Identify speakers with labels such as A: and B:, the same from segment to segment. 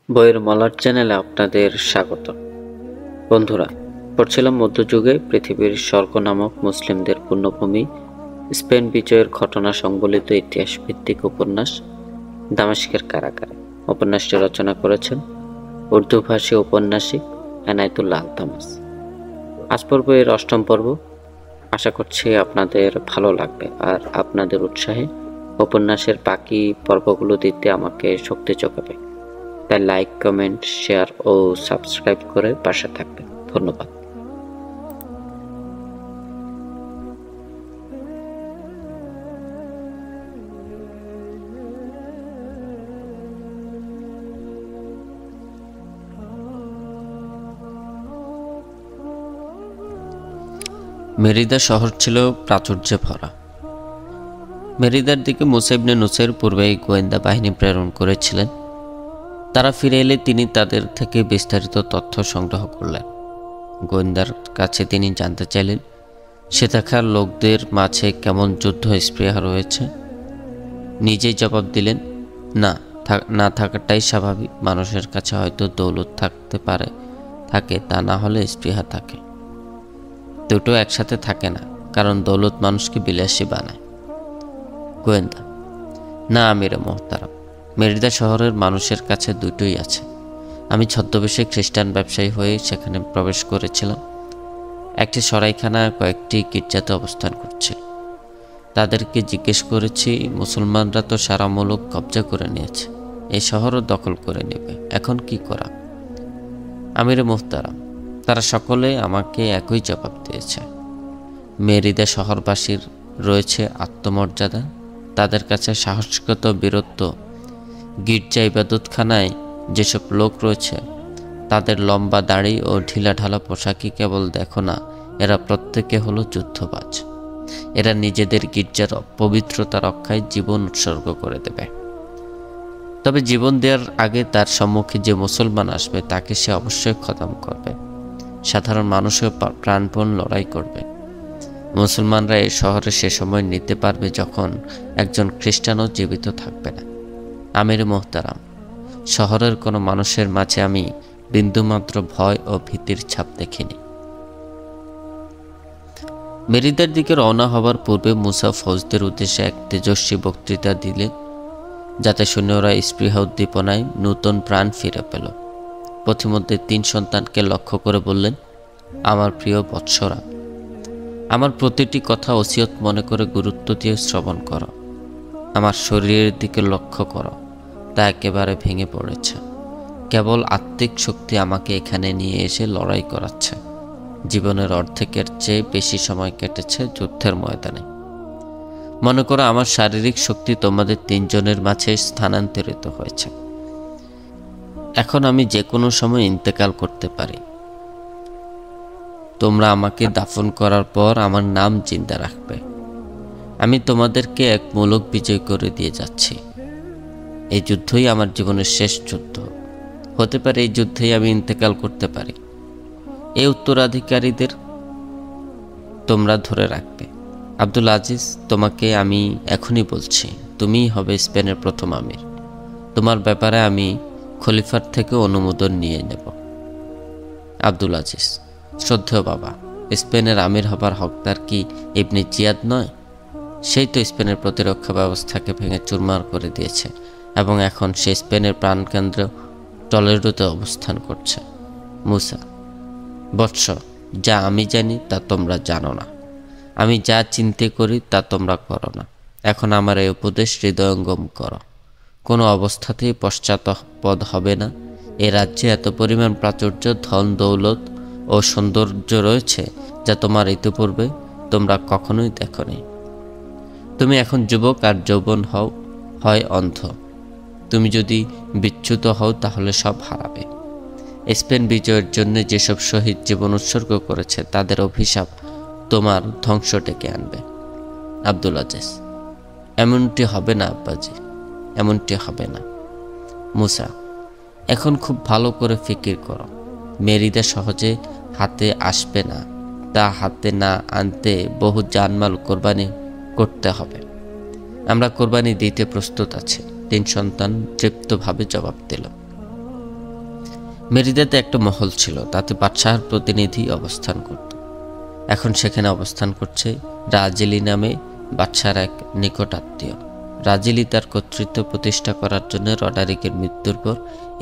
A: বইয়ের মলার চ্যানেলে আপনাদের স্বাগত। বন্ধুরা, পড়ছিলাম মধ্যযুগে পৃথিবীর স্বর্গ নামক মুসলিমদের পুণ্যভূমি স্পেন বিজয়ের ঘটনা সংবলিত ইতিহাস ভিত্তিক উপন্যাস দামেস্কের কারাগারে। উপন্যাসটি রচনা করেছেন উর্দুভাষী ঔপন্যাসিক এনায়েতুল্লাহ আলতামাস। আজ পর্ব এর ৮ম পর্ব। আশা করছি আপনাদের ভালো লাগবে, আর আপনাদের উৎসাহে উপন্যাসের বাকি পর্বগুলো দিতে আমাকে শক্তি যোগাবে। তাই লাইক, কমেন্ট, শেয়ার ও সাবস্ক্রাইব করে পাশে থাকবেন। ধন্যবাদ।
B: মেরিদা শহর ছিল প্রাচুর্যে ভরা। মেরিদার দিকে মুসা ইবনে নুসের পূর্বেই গোয়েন্দা বাহিনী প্রেরণ করেছিলেন। তারা ফিরে এলে তিনি তাদের থেকে বিস্তারিত তথ্য সংগ্রহ করলেন। গোয়েন্দার কাছে তিনি জানতে চাইলেন সেখানকার লোকদের মাঝে কেমন যুদ্ধ স্পৃহা রয়েছে। নিজেই জবাব দিলেন, না থাকাটাই স্বাভাবিক। মানুষের কাছে হয়তো দৌলত থাকতে পারে, থাকে, তা না হলে স্পৃহা থাকে। দুটো একসাথে থাকে না, কারণ দৌলত মানুষকে বিলাসী বানায়। গোয়েন্দা: না আমিরে মোহতারাম, মেরিদা শহরের মানুষের কাছে দুটোই আছে। আমি ছদ্মবেশে খ্রিস্টান ব্যবসায়ী হয়ে সেখানে প্রবেশ করেছিলাম। একটি সরাইখানা কয়েকটি গির্জাতে অবস্থান করছিল। তাদেরকে জিজ্ঞেস করেছি, মুসলমানরা তো সারা মুলক কবজা করে নিয়েছে, এই শহরও দখল করে নেবে, এখন কি করা? আমিরে মোহতারাম, তারা সকলে আমাকে একই জবাব দিয়েছে। মেরিদা শহরবাসীর রয়েছে আত্মমর্যাদা, তাদের কাছে সাহসিকতা, বীরত্ব। গির্জা ইবাদতখানায় যেসব লোক রয়েছে তাদের লম্বা দাড়ি ও ঢিলাঢালা পোশাকই কেবল দেখো না, এরা প্রত্যেকে হলো যুদ্ধবাজ। এরা নিজেদের গির্জার পবিত্রতা রক্ষায় জীবন উৎসর্গ করে দেবে। তবে জীবন দেওয়ার আগে তার সম্মুখে যে মুসলমান আসবে তাকে সে অবশ্যই খতম করবে। সাধারণ মানুষও প্রাণপণ লড়াই করবে। মুসলমানরা এই শহরে সে সময় নিতে পারবে যখন একজন খ্রিস্টানও জীবিত থাকবে না। আমির মোহতারাম, শহরের কোনো মানুষের মাঝে আমি বিন্দুমাত্র ভয় ও ভীতির ছাপ দেখিনি। মেরিদার দিকে রওনা হবার পূর্বে মুসা ফৌজদের উদ্দেশ্যে এক তেজস্বী বক্তৃতা দিলেন, যাতে সৈন্যরা স্পৃহা উদ্দীপনায় নূতন প্রাণ ফিরে পেল। পথিমধ্যে ৩ সন্তানকে লক্ষ্য করে বললেন, আমার প্রিয় বৎসরা, আমার প্রতিটি কথা ওসিয়ত মনে করে গুরুত্ব দিয়ে শ্রবণ করো। আমার শরীরের দিকে লক্ষ্য করো, তা একেবারে ভেঙে পড়েছে। কেবল আত্মিক শক্তি আমাকে এখানে নিয়ে এসে লড়াই করাচ্ছে। জীবনের অর্ধেকের চেয়ে বেশি সময় কেটেছে যুদ্ধের ময়দানে। মনে করো আমার শারীরিক শক্তি তোমাদের ৩ জনের মাঝে স্থানান্তরিত হয়েছে। এখন আমি যে কোনো সময় ইন্তেকাল করতে পারি। তোমরা আমাকে দাফন করার পর আমার নাম জিন্দা রাখবে। আমি তোমাদেরকে এক মুলক বিজয় করে দিয়ে যাচ্ছি। এই যুদ্ধই আমার জীবনের শেষ যুদ্ধ। হতে পারে এই যুদ্ধেই আমি ইন্তেকাল করতে পারি। এই উত্তরাধিকারীদের তোমরা ধরে রাখবে। আব্দুল আজিজ, তোমাকে আমি এখনই বলছি, তুমিই হবে স্পেনের প্রথম আমির। তোমার ব্যাপারে আমি খলিফার থেকে অনুমোদন নিয়ে নেব। আব্দুল আজিজ: শ্রদ্ধেয় বাবা, স্পেনের আমির হবার হকদার কি ইবনে জিয়াদ নয়? সেই তো স্পেনের প্রতিরক্ষা ব্যবস্থাকে ভেঙে চুরমার করে দিয়েছে এবং এখন সে স্পেনের প্রাণকেন্দ্র টলেডোতে অবস্থান করছে। মুসা: বৎস, যা আমি জানি তা তোমরা জানো না। আমি যা চিন্তা করি তা তোমরা করো না। এখন আমার এই উপদেশ হৃদয়ঙ্গম করো। কোনো অবস্থাতেই পশ্চাৎপদ হবে না। এ রাজ্যে এত পরিমাণ প্রাচুর্য, ধন, দৌলত ও সৌন্দর্য রয়েছে যা তোমার ইতিপূর্বে তোমরা কখনোই দেখোনি। তুমি এখন যুবক, আর যৌবন হয় অন্ধ। তুমি যদি বিচ্যুত হও তাহলে সব হারাবে। স্পেন বিজয়ের জন্য যেসব শহীদ জীবন উৎসর্গ করেছে তাদের অভিশাপ তোমার ধ্বংস ডেকে আনবে। আব্দুল আজিজ: এমনটি হবে না আব্বাজি, এমনটি হবে না। মুসা: এখন খুব ভালো করে ফিকির করো। মেরিদা সহজে হাতে আসবে না। তা হাতে না আনতে বহু জানমাল কোরবানি করতে হবে। আমরা কোরবানি দিতে প্রস্তুত আছি। ৩ সন্তান তৃপ্তভাবে জবাব দিল। মেরিদাতে একটা মহল ছিল, তাতে বাদশাহর প্রতিনিধি অবস্থান করত। এখন সেখানে অবস্থান করছে রাজিলি নামে বাদশাহর এক নিকট আত্মীয়। রাজিলি তার কর্তৃত্ব প্রতিষ্ঠা করার জন্য রডারিকের মৃত্যুর পর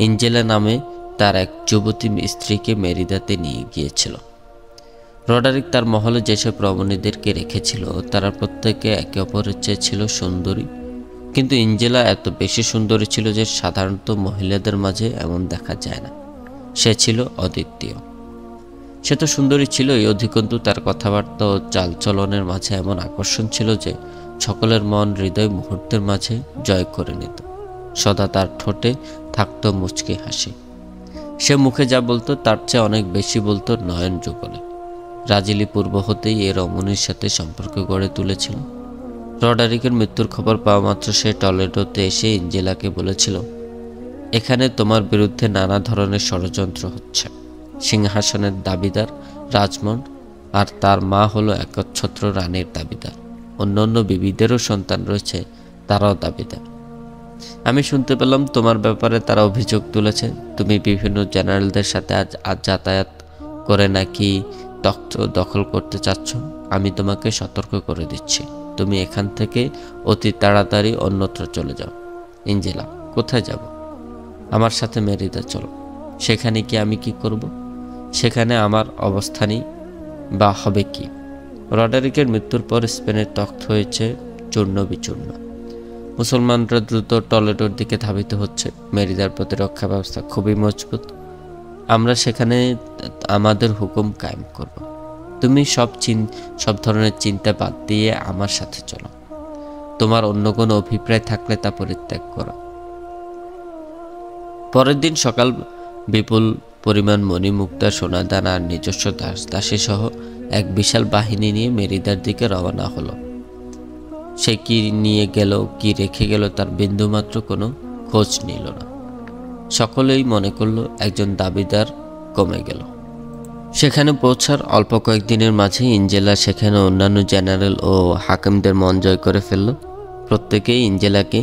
B: এঞ্জেলা নামে তার এক যুবতী স্ত্রীকে মেরিদাতে নিয়ে গিয়েছিল। রডারিক তার মহলে যেসব রমণীদেরকে রেখেছিল তারা প্রত্যেকে একে অপরের চেয়ে ছিল সুন্দরী, কিন্তু এঞ্জেলা এত বেশি সুন্দরী ছিল যে সাধারণত মহিলাদের মাঝে এমন দেখা যায় না। সে ছিল অদ্বিতীয়। সে তো সুন্দরী ছিলই, অধিকন্তু তার কথাবার্তা ও চালচলনের মাঝে এমন আকর্ষণ ছিল যে সকলের মন হৃদয় মুহূর্তের মাঝে জয় করে নিত। সদা তার ঠোঁটে থাকত মুচকি হাসি। সে মুখে যা বলতো তার চেয়ে অনেক বেশি বলতো নয়ন যুগলে। রাজিলি পূর্ব হতেই এ রমণীর সাথে সম্পর্ক গড়ে তুলেছিল। রডারিকের মৃত্যুর খবর পাওয়া মাত্র সে টলেডোতে এসে এঞ্জেলাকে বলেছিল, এখানে তোমার বিরুদ্ধে নানা ধরনের ষড়যন্ত্র হচ্ছে। সিংহাসনের দাবিদার রাজমন্ড, আর তার মা হলো একচ্ছত্র রানীর দাবিদার। অন্যান্য বিবিদেরও সন্তান রয়েছে, তারাও দাবিদার। আমি শুনতে পেলাম তোমার ব্যাপারে তারা অভিযোগ তুলেছে। তুমি বিভিন্ন জেনারেলদের সাথে আজ যাতায়াত করে নাকি তখ্ত দখল করতে চাচ্ছ। আমি তোমাকে সতর্ক করে দিচ্ছি, তুমি এখান থেকে অতি তাড়াতাড়ি অন্যত্র চলে যাও। এঞ্জেলা, কোথায় যাব? আমার সাথে মেরিদা চলো। সেখানে কি আমি কি করব? সেখানে আমার অবস্থানই বা হবে কি? রডারিকের মৃত্যুর পর স্পেনের তখ্ত হয়েছে চূর্ণ বিচূর্ণ। মুসলমানরা দ্রুত টলেডোর দিকে ধাবিত হচ্ছে। মেরিদার প্রতিরক্ষা ব্যবস্থা খুবই মজবুত। আমরা সেখানে আমাদের হুকুম কায়েম করব। তুমি সব ধরনের চিন্তা বাদ দিয়ে আমার সাথে চলো। তোমার অন্য কোনো অভিপ্রায় থাকলে তা পরিত্যাগ করো। পরের দিন সকাল বিপুল পরিমাণ মণিমুক্তা, সোনাদানা আর নিজস্ব দাসী সহ এক বিশাল বাহিনী নিয়ে মেরিদার দিকে রওনা হলো। সে কি নিয়ে গেল, কি রেখে গেল তার বিন্দুমাত্র কোনো খোঁজ নিল না। সকলেই মনে করল একজন দাবিদার কমে গেল। সেখানে পৌঁছার অল্প কয়েকদিনের মাঝে এঞ্জেলা সেখানে অন্যান্য জেনারেল ও হাকিমদের মন জয় করে ফেলল। প্রত্যেকেই এঞ্জেলাকে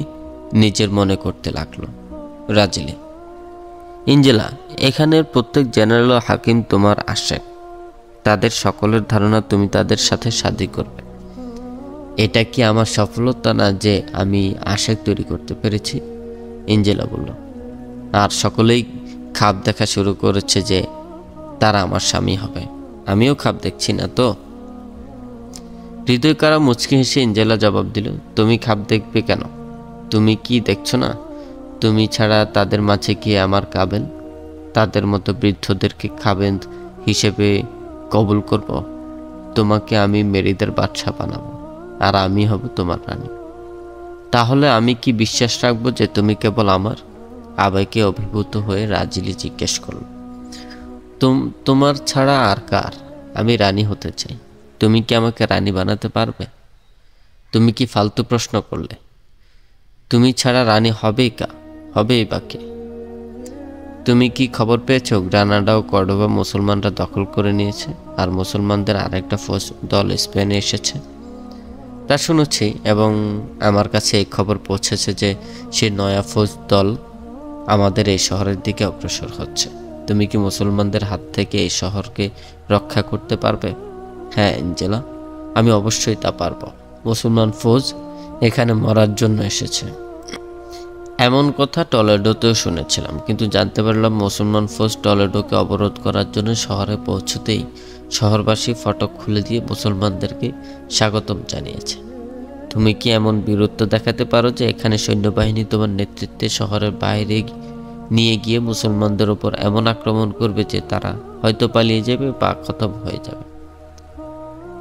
B: নিজের মনে করতে লাগলো। রাজিলি, এঞ্জেলা, এখানের প্রত্যেক জেনারেল ও হাকিম তোমার আশেক। তাদের সকলের ধারণা তুমি তাদের সাথে শাদী করবে। এটা কি আমার সফলতা না যে আমি আশেক তৈরি করতে পেরেছি? এঞ্জেলা বলল। আর সকলেই খাপ দেখা শুরু করেছে যে তারা আমার স্বামী হবে। আমিও খাপ দেখছি না তো। হৃদয় কারা মুচকি হেসে এঞ্জেলা জবাব দিল, তুমি খাপ দেখবে কেন? তুমি কি দেখছো না তুমি ছাড়া তাদের মাঝে কি আমার কাবেল? তাদের মতো বৃদ্ধদেরকে খাবেন হিসেবে কবুল করব? তোমাকে আমি মেরিদার বাদশা বানাবো, আর আমি হব তোমার রানী। তাহলে আমি কি বিশ্বাস রাখবো যে তুমি কেবল আমার? আবেগে অভিভূত হয়ে রাজিলি জিজ্ঞেস করল, তোমার ছাড়া আর কার? আমি রানী হতে চাই। তুমি কি আমাকে রানী বানাতে পারবে? তুমি কি ফালতু প্রশ্ন করলে? তুমি ছাড়া রানী হবেই বা কে? তুমি কি খবর পেয়েছো গ্রানাডা ও কর্ডোবা মুসলমানরা দখল করে নিয়েছে, আর মুসলমানদের আরেকটা ফৌজ দল স্পেনে এসেছে? তা শুনেছি, এবং আমার কাছে এই খবর পৌঁছেছে যে সে নয়া ফৌজ দল আমাদের এই শহরের দিকে অগ্রসর হচ্ছে। তুমি কি মুসলমানদের হাত থেকে এই শহরকে রক্ষা করতে পারবে? হ্যাঁ এঞ্জেলা, আমি অবশ্যই তা পারব। মুসলমান ফৌজ এখানে মরার জন্য এসেছে এমন কথা টলেডোতেও শুনেছিলাম, কিন্তু জানতে পারলাম মুসলমান ফৌজ টলেডোকে অবরোধ করার জন্য শহরে পৌঁছতেই শহরবাসী ফটক খুলে দিয়ে মুসলমানদেরকে স্বাগতম জানিয়েছে। তুমি কি এমন বীরত্ব দেখাতে পারো যে এখানে সৈন্যবাহিনী তোমার নেতৃত্বে শহরের বাইরে নিয়ে গিয়ে মুসলমানদের উপর এমন আক্রমণ করবে যে তারা হয়তো পালিয়ে যাবে বা খতম হয়ে যাবে?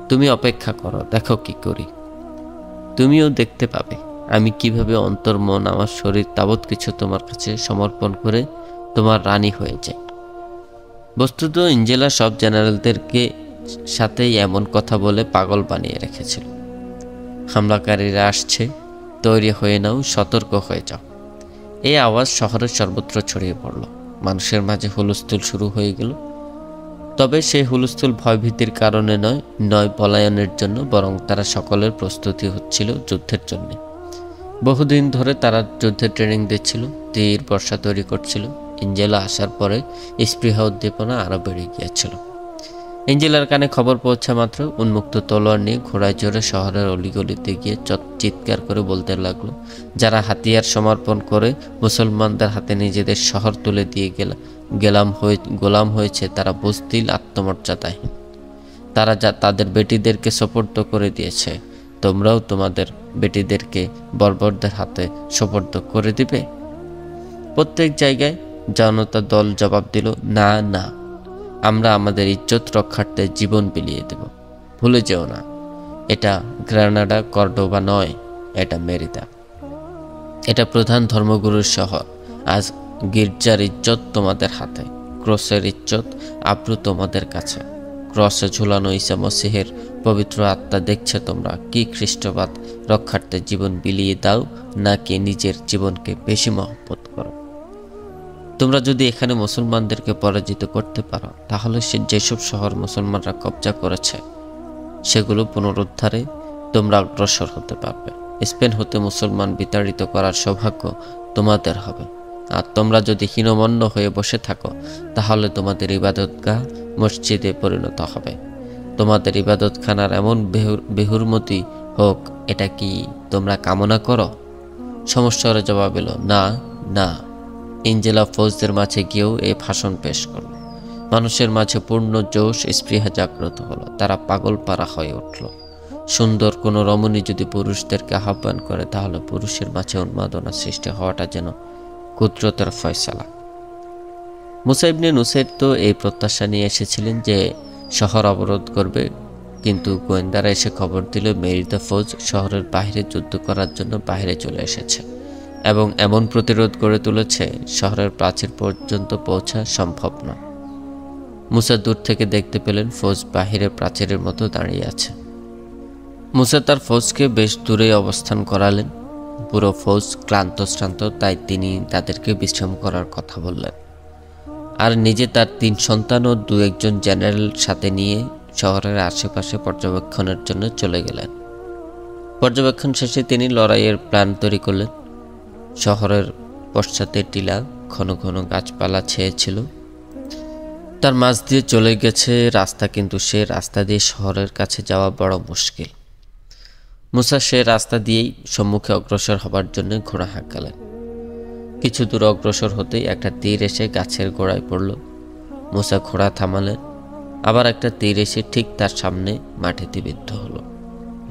B: তুমি অপেক্ষা করো, দেখো কি করি। তুমিও দেখতে পাবে আমি কিভাবে অন্তর, মন, আমার শরীর তাবৎ কিছু তোমার কাছে সমর্পণ করে তোমার রানী হয়ে যায়। বস্তুত এঞ্জেলা সব জেনারেলদেরকে সাথেই এমন কথা বলে পাগল বানিয়ে রেখেছিল। হামলাকারীরা আসছে, তৈরি হয়ে নাও, সতর্ক হয়ে যাও। এই আওয়াজ শহরের সর্বত্র ছড়িয়ে পড়ল। মানুষের মাঝে হুলস্থুল শুরু হয়ে গেল। তবে সেই হুলস্থুল ভয়ভীতির কারণে নয় পলায়নের জন্য, বরং তারা সকলের প্রস্তুতি হচ্ছিল যুদ্ধের জন্য। বহুদিন ধরে তারা যুদ্ধের ট্রেনিং দিচ্ছিল, তীর বর্ষা তৈরি করছিল। এঞ্জেলা আসার পরে স্পৃহা উদ্দীপনা আরও বেড়ে গিয়েছিল। এঞ্জেলার কানে খবর পৌঁছা মাত্র উন্মুক্ত তলোয়ার নিয়ে ঘোড়ায় জোরে শহরের অলিগলিতে গিয়ে চিৎকার করে বলতে লাগলো, যারা হাতিয়ার সমর্পণ করে মুসলমানদের হাতে নিজেদের শহর তুলে দিয়ে গোলাম হয়েছে তারা বুজদিল আত্মমর্যাদায়, তারা যা তাদের বেটিদেরকে সোপর্দ করে দিয়েছে, তোমরাও তোমাদের বেটিদেরকে বর্বরদের হাতে সোপর্দ করে দিবে? প্রত্যেক জায়গায় জনতা দল জবাব দিল, না না, আমরা আমাদের ইজ্জত রক্ষার্থে জীবন বিলিয়ে দেব। ভুলে যেও না, এটা গ্রানাডা কর্ডোবা নয়, এটা মেরিদা, এটা প্রধান ধর্মগুরুর শহর। আজ গির্জার ইজ্জত তোমাদের হাতে, ক্রসের ইজ্জত আব্রু তোমাদের কাছে। ক্রসে ঝুলানো ঈসা মসিহের পবিত্র আত্মা দেখছে তোমরা কি খ্রিস্টবাদ রক্ষার্থে জীবন বিলিয়ে দাও নাকি নিজের জীবনকে বেশি মহব্বত করো। তোমরা যদি এখানে মুসলমানদেরকে পরাজিত করতে পারো তাহলে যেসব শহর মুসলমানরা কবজা করেছে সেগুলো পুনরুদ্ধারে তোমরা অগ্রসর হতে পারবে। স্পেন হতে মুসলমান বিতাড়িত করার সৌভাগ্য তোমাদের হবে। আর তোমরা যদি হীনমন্য হয়ে বসে থাকো তাহলে তোমাদের ইবাদতগাহ মসজিদে পরিণত হবে। তোমাদের ইবাদতখানার এমন বেহুরমতি হোক, এটা কি তোমরা কামনা করো? সমস্যার জবাব এলো, না না। এঞ্জেলা ফৌজদের মাঝে গিয়েও এই ভাষণ পেশ করল। মানুষের মাঝে পূর্ণ জোশ স্পৃহা জাগ্রত হলো, তারা পাগল পারা হয়ে উঠল। সুন্দর কোনো রমণী যদি পুরুষদেরকে আহ্বান করে তাহলে পুরুষের মাঝে উন্মাদনা সৃষ্টি হওয়াটা যেন কুদরতের ফয়সালা। মুসা ইবনে নুসাইর তো এই প্রত্যাশা নিয়ে এসেছিলেন যে শহর অবরোধ করবে, কিন্তু গোয়েন্দারা এসে খবর দিল মেরিদা ফৌজ শহরের বাইরে যুদ্ধ করার জন্য বাইরে চলে এসেছে এবং এমন প্রতিরোধ গড়ে তুলেছে শহরের প্রাচীর পর্যন্ত পৌঁছা সম্ভব না। মুসা দূর থেকে দেখতে পেলেন ফৌজ বাহিরে প্রাচীরের মতো দাঁড়িয়ে আছে। মুসা তার ফৌজকে বেশ দূরে অবস্থান করালেন। পুরো ফৌজ ক্লান্ত শ্রান্ত, তাই তিনি তাদেরকে বিশ্রাম করার কথা বললেন আর নিজে তার 3 সন্তান ও 2-1 জেনারেল সাথে নিয়ে শহরের আশেপাশে পর্যবেক্ষণের জন্য চলে গেলেন। পর্যবেক্ষণ শেষে তিনি লড়াইয়ের প্ল্যান তৈরি করলেন। শহরের পশ্চাতে টিলা, ঘন ঘন গাছপালা ছেয়েছিল, তার মাঝ দিয়ে চলে গেছে রাস্তা, কিন্তু সে রাস্তা দিয়ে শহরের কাছে যাওয়া বড় মুশকিল। মুসা সে রাস্তা দিয়েই সম্মুখে অগ্রসর হবার জন্য ঘোড়া হাঁকালেন। কিছু দূর অগ্রসর হতেই একটা তীর এসে গাছের গোড়ায় পড়ল। মুসা ঘোড়া থামালেন, আবার একটা তীর এসে ঠিক তার সামনে মাটিতে বিদ্ধ হলো।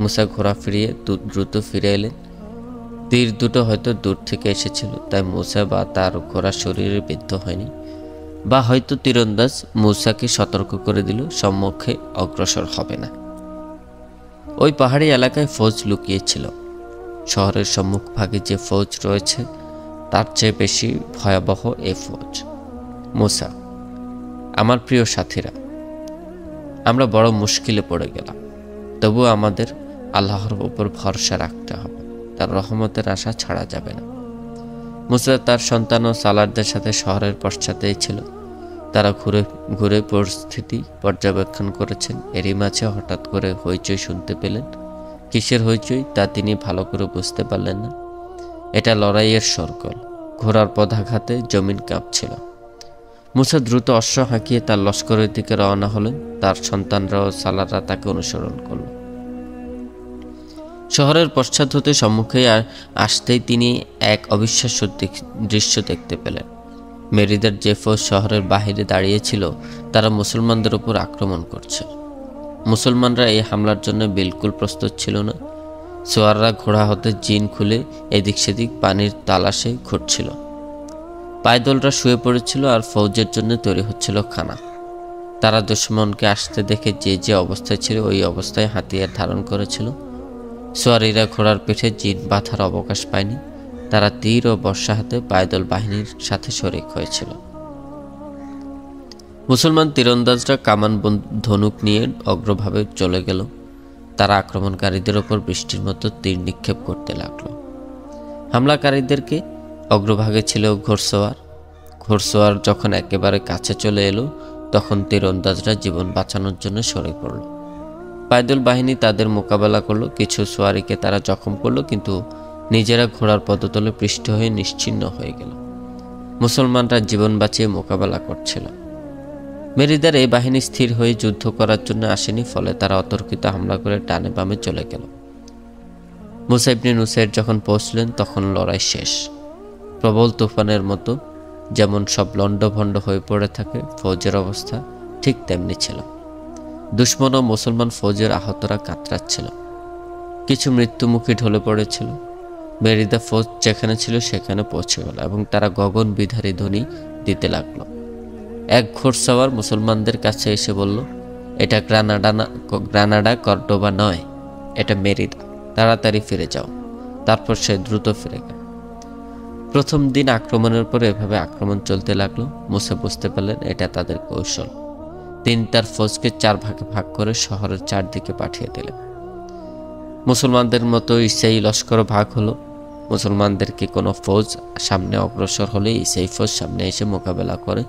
B: মুসা ঘোড়া ফিরিয়ে দ্রুত ফিরে এলেন। তীর দুটো হয়তো দূর থেকে এসেছিল, তাই মুসা বা তার ঘোড়া শরীরে বিদ্ধ হয়নি, বা হয়তো তীরন্দাজ মুসাকে সতর্ক করে দিল সম্মুখে অগ্রসর হবে না। ওই পাহাড়ি এলাকায় ফৌজ লুকিয়েছিল। শহরের সম্মুখ ভাগে যে ফৌজ রয়েছে তার চেয়ে বেশি ভয়াবহ এ ফৌজ। মুসা, আমার প্রিয় সাথীরা, আমরা বড় মুশকিলে পড়ে গেলাম, তবু আমাদের আল্লাহর উপর ভরসা রাখতে হবে, তার রহমতের আশা ছাড়া যাবে না। মুসা তার সন্তান ও সালারদের সাথে শহরের পশ্চাতেই ছিল। তারা ঘুরে ঘুরে পরিস্থিতি পর্যবেক্ষণ করেছেন। এরই মাঝে হঠাৎ করে হইচই শুনতে পেলেন। কিসের হইচই তা তিনি ভালো করে বুঝতে পারলেন না। এটা লড়াইয়ের সরগোল। ঘোড়ার পদাঘাতে জমিন কাঁপছিল। মুসা দ্রুত অশ্ব হাঁকিয়ে তার লস্করের দিকে রওনা হলেন। তার সন্তানরা ও সালাররা তাকে অনুসরণ করল। শহরের পশ্চাৎ হতে সম্মুখে আসতেই তিনি এক অবিশ্বাস্য দৃশ্য দেখতে পেলেন। মেরিদার যে ফৌজ শহরের বাহিরে দাঁড়িয়েছিল তারা মুসলমানদের উপর আক্রমণ করছে। মুসলমানরা এই হামলার জন্য বিলকুল প্রস্তুত ছিল না। সোয়াররা ঘোড়া হতে জিন খুলে এদিক সেদিক পানির তালাশে ঘুরছিল। পায়দলরা শুয়ে পড়েছিল আর ফৌজের জন্য তৈরি হচ্ছিল খানা। তারা দুশমনকে আসতে দেখে যে যে অবস্থায় ছিল ওই অবস্থায় হাতিয়ার ধারণ করেছিল। সোয়ারিরা ঘোড়ার পিঠে জিন বাঁধার অবকাশ পায়নি। তারা তীর ও বর্ষা হাতে পায়দল বাহিনীর সাথে শরিক হয়েছিল। মুসলমান তীরন্দাজরা কামান ধনুক নিয়ে অগ্রভাবে চলে গেল। তারা আক্রমণকারীদের ওপর বৃষ্টির মতো তীর নিক্ষেপ করতে লাগলো। হামলাকারীদেরকে অগ্রভাগে ছিল ঘোড়সওয়ার। ঘোড়সওয়ার যখন একেবারে কাছে চলে এলো তখন তীরন্দাজরা জীবন বাঁচানোর জন্য সরে পড়ল। পায়দল বাহিনী তাদের মোকাবেলা করলো। কিছু সোয়ারিকে তারা জখম করলো, কিন্তু নিজেরা ঘোড়ার পদতলে পৃষ্ঠ হয়ে নিশ্চিহ্ন হয়ে গেল। মুসলমানরা জীবন বাঁচিয়ে মোকাবেলা করছিল। মেরিদার এই বাহিনী স্থির হয়ে যুদ্ধ করার জন্য আসেনি, ফলে তারা অতর্কিত হামলা করে ডানে বামে চলে গেল। মুসা ইবনে নুসাইর যখন পৌঁছলেন তখন লড়াই শেষ। প্রবল তুফানের মতো যেমন সব লণ্ডভণ্ড হয়ে পড়ে থাকে ফৌজের অবস্থা ঠিক তেমনি ছিল। দুশমন ও মুসলমান ফৌজের আহতরা কাতরাচ্ছিল, কিছু মৃত্যুমুখী ঢলে পড়েছিল। মেরিদা ফৌজ যেখানে ছিল সেখানে পৌঁছে গেল এবং তারা গগন বিধারী ধ্বনি দিতে লাগলো। এক ঘোড়সওয়ার মুসলমানদের কাছে এসে বলল, এটা গ্রানাডা কর্ডোবা নয়, এটা মেরিদা, তাড়াতাড়ি ফিরে যাও। তারপর সে দ্রুত ফিরে গেল। প্রথম দিন আক্রমণের পর এভাবে আক্রমণ চলতে লাগলো। মুসা বুঝতে পারলেন এটা তাদের কৌশল। তিনি তার ফৌজকে 4 ভাগে ভাগ করে শহরের চারদিকে পাঠিয়ে দিলেন। মুসলমানদের মতো ঈসাই লস্কর ভাগ হলো। মুসলমানদেরকে কোনো ফৌজ সামনে অগ্রসর হলে ঈসাই ফৌজ সামনে এসে মোকাবেলা করে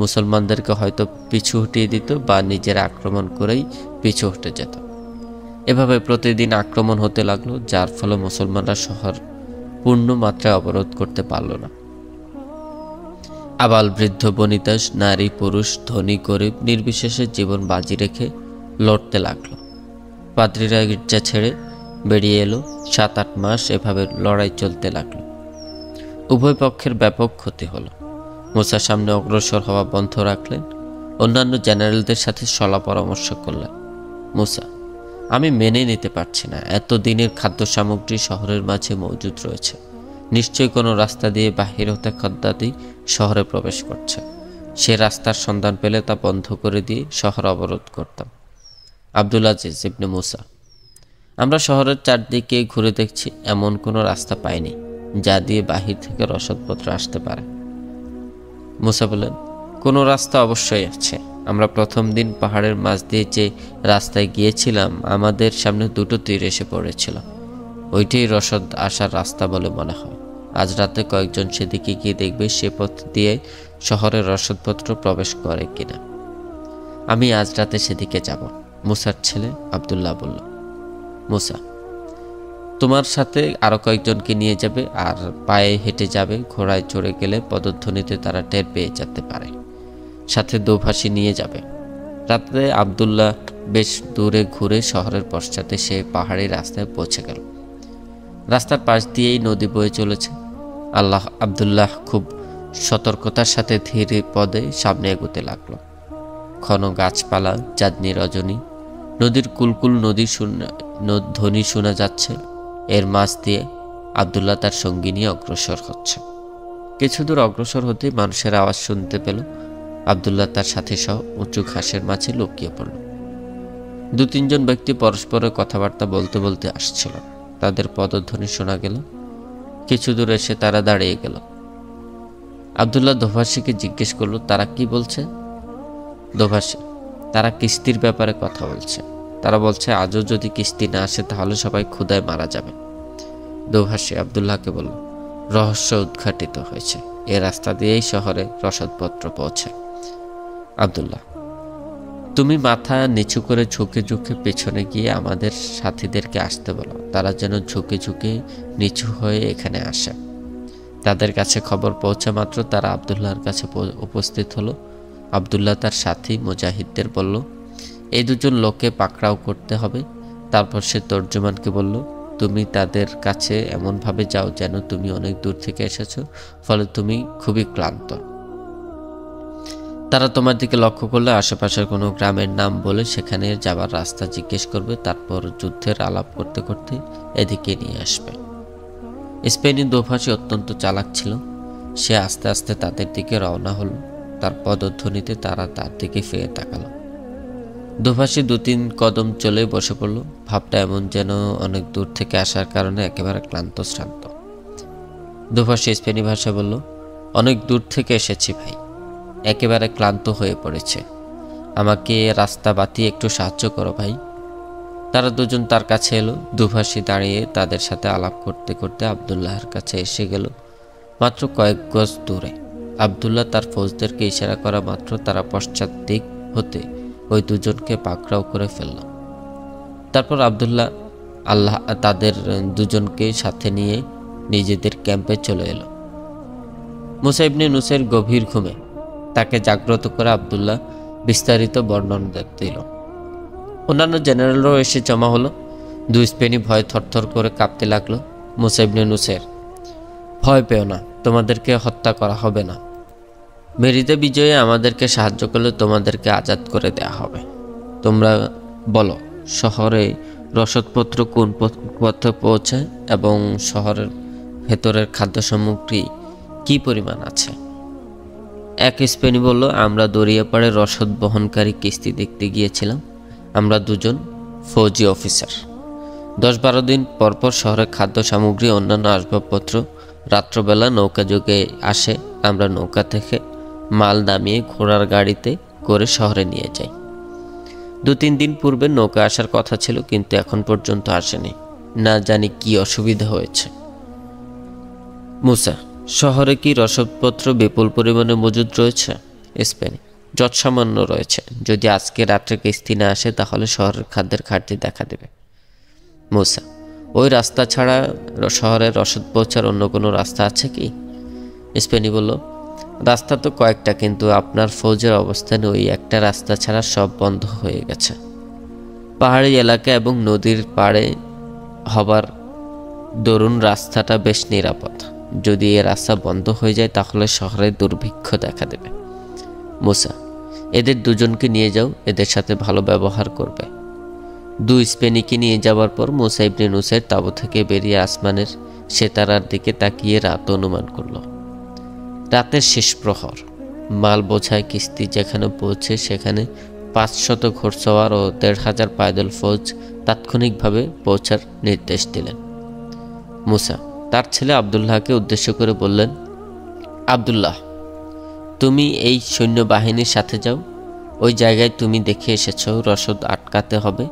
B: মুসলমানদেরকে হয়তো পিছু হটিয়ে দিত বা নিজেরা আক্রমণ করেই পিছু হটে যেত। এভাবে প্রতিদিন আক্রমণ হতে লাগলো, যার ফলে মুসলমানরা শহর পূর্ণ মাত্রায় অবরোধ করতে পারল না। আবাল বৃদ্ধ বনিতা, নারী পুরুষ, ধনী গরিব নির্বিশেষে জীবন বাজি রেখে লড়তে লাগলো। পাদ্রীরা গির্জা ছেড়ে বেরিয়ে এলো। 7-8 মাস এভাবে লড়াই চলতে লাগলো। উভয় পক্ষের ব্যাপক ক্ষতি হলো। মুসা সামনে অগ্রসর হওয়া বন্ধ রাখলেন, অন্যান্য জেনারেলদের সাথে সলা পরামর্শ করলেন। মুসা, আমি মেনে নিতে পারছি না, এত দিনের খাদ্য সামগ্রী শহরের মাঝে মজুদ রয়েছে, নিশ্চয়ই কোনো রাস্তা দিয়ে বাহির হতে খদ্দাদি শহরে প্রবেশ করছে। সে রাস্তার সন্ধান পেলে তা বন্ধ করে দিয়ে শহর অবরোধ করতাম। আব্দুল আজিজ ইবনে মুসা, আমরা শহরের চারদিকে ঘুরে দেখছি, এমন কোনো রাস্তা পাইনি যা দিয়ে বাহির থেকে রসদপত্র আসতে পারে। মুসা বলেন, কোনো রাস্তা অবশ্যই আছে। আমরা প্রথম দিন পাহাড়ের মাঝ দিয়ে যে রাস্তায় গিয়েছিলাম আমাদের সামনে 2টো তীর এসে পড়েছিল, ওইটাই রসদ আসার রাস্তা বলে মনে হয়। আজ রাতে কয়েকজন সেদিকে গিয়ে দেখবে সে পথ দিয়ে শহরের রসদপত্র প্রবেশ করে কিনা। আমি আজ রাতে সেদিকে যাব, মুসার ছেলে আব্দুল্লাহ বলল। মুসা, তোমার সাথে আরো কয়েকজনকে নিয়ে যাবে আর পায়ে হেঁটে যাবে। ঘোড়ায় চড়ে গেলে পদধ্বনিতে তারা টের পেয়ে যেতে পারে। সাথে দোভাষী নিয়ে যাবে। রাতে আব্দুল্লাহ বেশ দূরে ঘুরে শহরের পশ্চাতে সে পাহাড়ি রাস্তায় পৌঁছে গেল। রাস্তার পাশ দিয়েই নদী বয়ে চলেছে। আব্দুল্লাহ খুব সতর্কতার সাথে ধীর পদে সামনে এগোতে লাগলো। ঘন গাছপালা, চাঁদনি রজনী, নদীর কুলকুল ধ্বনি শোনা যাচ্ছে। এর মাঝ দিয়ে আব্দুল্লাহ তার সঙ্গী নিয়ে অগ্রসর হচ্ছে। কিছু দূর অগ্রসর হতেই মানুষের আওয়াজ শুনতে পেল। আব্দুল্লাহ তার সাথে সহ উঁচু ঘাসের মাঝে লুকিয়ে পড়ল। 2-3 জন ব্যক্তি পরস্পরের কথাবার্তা বলতে বলতে আসছিল। তাদের পদধ্বনি শোনা গেল। কিছু দূর এসে তারা দাঁড়িয়ে গেল। আব্দুল্লাহ দোভাষীকে জিজ্ঞেস করলো, তারা কি বলছে? দোভাষী, তারা কিস্তির ব্যাপারে কথা বলছে। তারা বলছে আজও যদি কিস্তি না আসে তাহলে সবাই ক্ষুধায় মারা যাবে। দোভাষী আব্দুল্লাহকে বলল, রহস্য উদ্ঘাটিত হয়েছে, এ রাস্তা দিয়েই শহরে রসদপত্র পৌঁছে। আব্দুল্লাহ, তুমি মাথা নিচু করে ঝুঁকে ঝুঁকে পেছনে গিয়ে আমাদের সাথীদেরকে আসতে বলো। তারা যেন ঝুঁকে ঝুঁকে নিচু হয়ে এখানে আসে। তাদের কাছে খবর পৌঁছা মাত্র তারা আব্দুল্লাহর কাছে উপস্থিত হলো। আব্দুল্লাহ তার সাথী মুজাহিদদের বলল, এই 2জন লোককে পাকড়াও করতে হবে। তারপর সে তর্জমানকে বলল, তুমি তাদের কাছে এমনভাবে যাও যেন তুমি অনেক দূর থেকে এসেছো, ফলে তুমি খুবই ক্লান্ত। তারা তোমার দিকে লক্ষ্য করলে আশেপাশের কোনো গ্রামের নাম বলে সেখানে যাবার রাস্তা জিজ্ঞেস করবে। তারপর যুদ্ধের আলাপ করতে করতে এদিকে নিয়ে আসবে। স্পেনি দোভাষী অত্যন্ত চালাক ছিল। সে আস্তে আস্তে তাদের দিকে রওনা হলো। তার পদধ্বনিতে তারা তার দিকে ফিরে তাকালো। দোভাষী 2-3 কদম চলে বসে পড়ল। ভাবটা এমন যেন অনেক দূর থেকে আসার কারণে একেবারে ক্লান্ত শ্রান্ত। দোভাষী স্পেনি ভাষায় বলল, অনেক দূর থেকে এসেছি ভাই, একেবারে ক্লান্ত হয়ে পড়েছে, আমাকে রাস্তা বাতিয়ে একটু সাহায্য করো ভাই। তারা 2জন তার কাছে এলো। দোভাষী দাঁড়িয়ে তাদের সাথে আলাপ করতে করতে আব্দুল্লাহর কাছে এসে গেল। মাত্র কয়েক গজ দূরে। আব্দুল্লাহ তার ফৌজদেরকে ইশারা করা মাত্র তারা পশ্চাৎ দিক হতে ওই 2জনকে পাকড়াও করে ফেলল। তারপর আব্দুল্লাহ তাদের 2জনকে সাথে নিয়ে নিজেদের ক্যাম্পে চলে এলো। মুসা ইবনে নুসের গভীর ঘুমে তাকে জাগ্রত করে আবদুল্লাহ বিস্তারিত বর্ণনা দিল। অন্যান্য জেনারেলরাও এসে জমা হলো। দুই স্পেনি ভয়ে থরথর করে কাঁপতে লাগলো। মুসা ইবনে নুসের, ভয় পেও না, তোমাদেরকে হত্যা করা হবে না। মেরিদা বিজয়ে আমাদেরকে সাহায্য করলে তোমাদেরকে আজাদ করে দেয়া হবে। তোমরা বলো শহরে রসদপত্র কোন পথে পৌঁছায় এবং শহরের ভেতরের খাদ্য সামগ্রী কি পরিমাণ আছে। এক স্পেনি বলল, আমরা দরিয়াপাড়ে রসদ বহনকারী কিস্তি দেখতে গিয়েছিলাম। আমরা দুজন ফৌজি অফিসার। 10-12 দিন পরপর শহরের খাদ্য সামগ্রী অন্যান্য আসবাবপত্র রাত্রবেলা নৌকা যোগে আসে। আমরা নৌকা থেকে মাল নামিয়ে ঘোড়ার গাড়িতে করে শহরে নিয়ে যাই। 2-3 দিন পূর্বে নৌকা আসার কথা ছিল, কিন্তু এখন পর্যন্ত আসেনি। না জানি কি অসুবিধা হয়েছে। মুসা, শহরে কি রসদপত্র বিপুল পরিমাণে মজুদ রয়েছে? স্পেনি, যৎসামান্য রয়েছে। যদি আজকে রাত্রে কিস্তি না আসে তাহলে শহরের খাদ্যের ঘাটতি দেখা দেবে। মুসা, ওই রাস্তা ছাড়া শহরে রসদ পৌঁছার অন্য কোনো রাস্তা আছে কি? স্পেনি বলল, রাস্তা তো কয়েকটা, কিন্তু আপনার ফৌজের অবস্থানে ওই একটা রাস্তা ছাড়া সব বন্ধ হয়ে গেছে। পাহাড়ি এলাকা এবং নদীর পাড়ে হবার দরুন রাস্তাটা বেশ নিরাপদ। যদি এ রাস্তা বন্ধ হয়ে যায় তাহলে শহরে দুর্ভিক্ষ দেখা দেবে। মুসা, এদের দুজনকে নিয়ে যাও, এদের সাথে ভালো ব্যবহার করবে। 2 স্পেনিকে নিয়ে যাওয়ার পর মুসা ইবনে নুসের তাঁবু থেকে বেরিয়ে আসমানের সেতারার দিকে তাকিয়ে রাত অনুমান করল। রাতের শেষ প্রহর। মাল বোঝায় কিস্তি যেখানে পৌঁছে সেখানে 500 ঘোড়সওয়ার ও 1500 পায়দল ফৌজ তাৎক্ষণিকভাবে পৌঁছার নির্দেশ দিলেন। মুসা তার ছেলে আবদুল্লাহকে উদ্দেশ্য করে বললেন, আবদুল্লাহ, তুমি এই সৈন্যবাহিনীর সাথে যাও। ওই জায়গায় তুমি দেখে এসেছ রসদ আটকাতে হবে।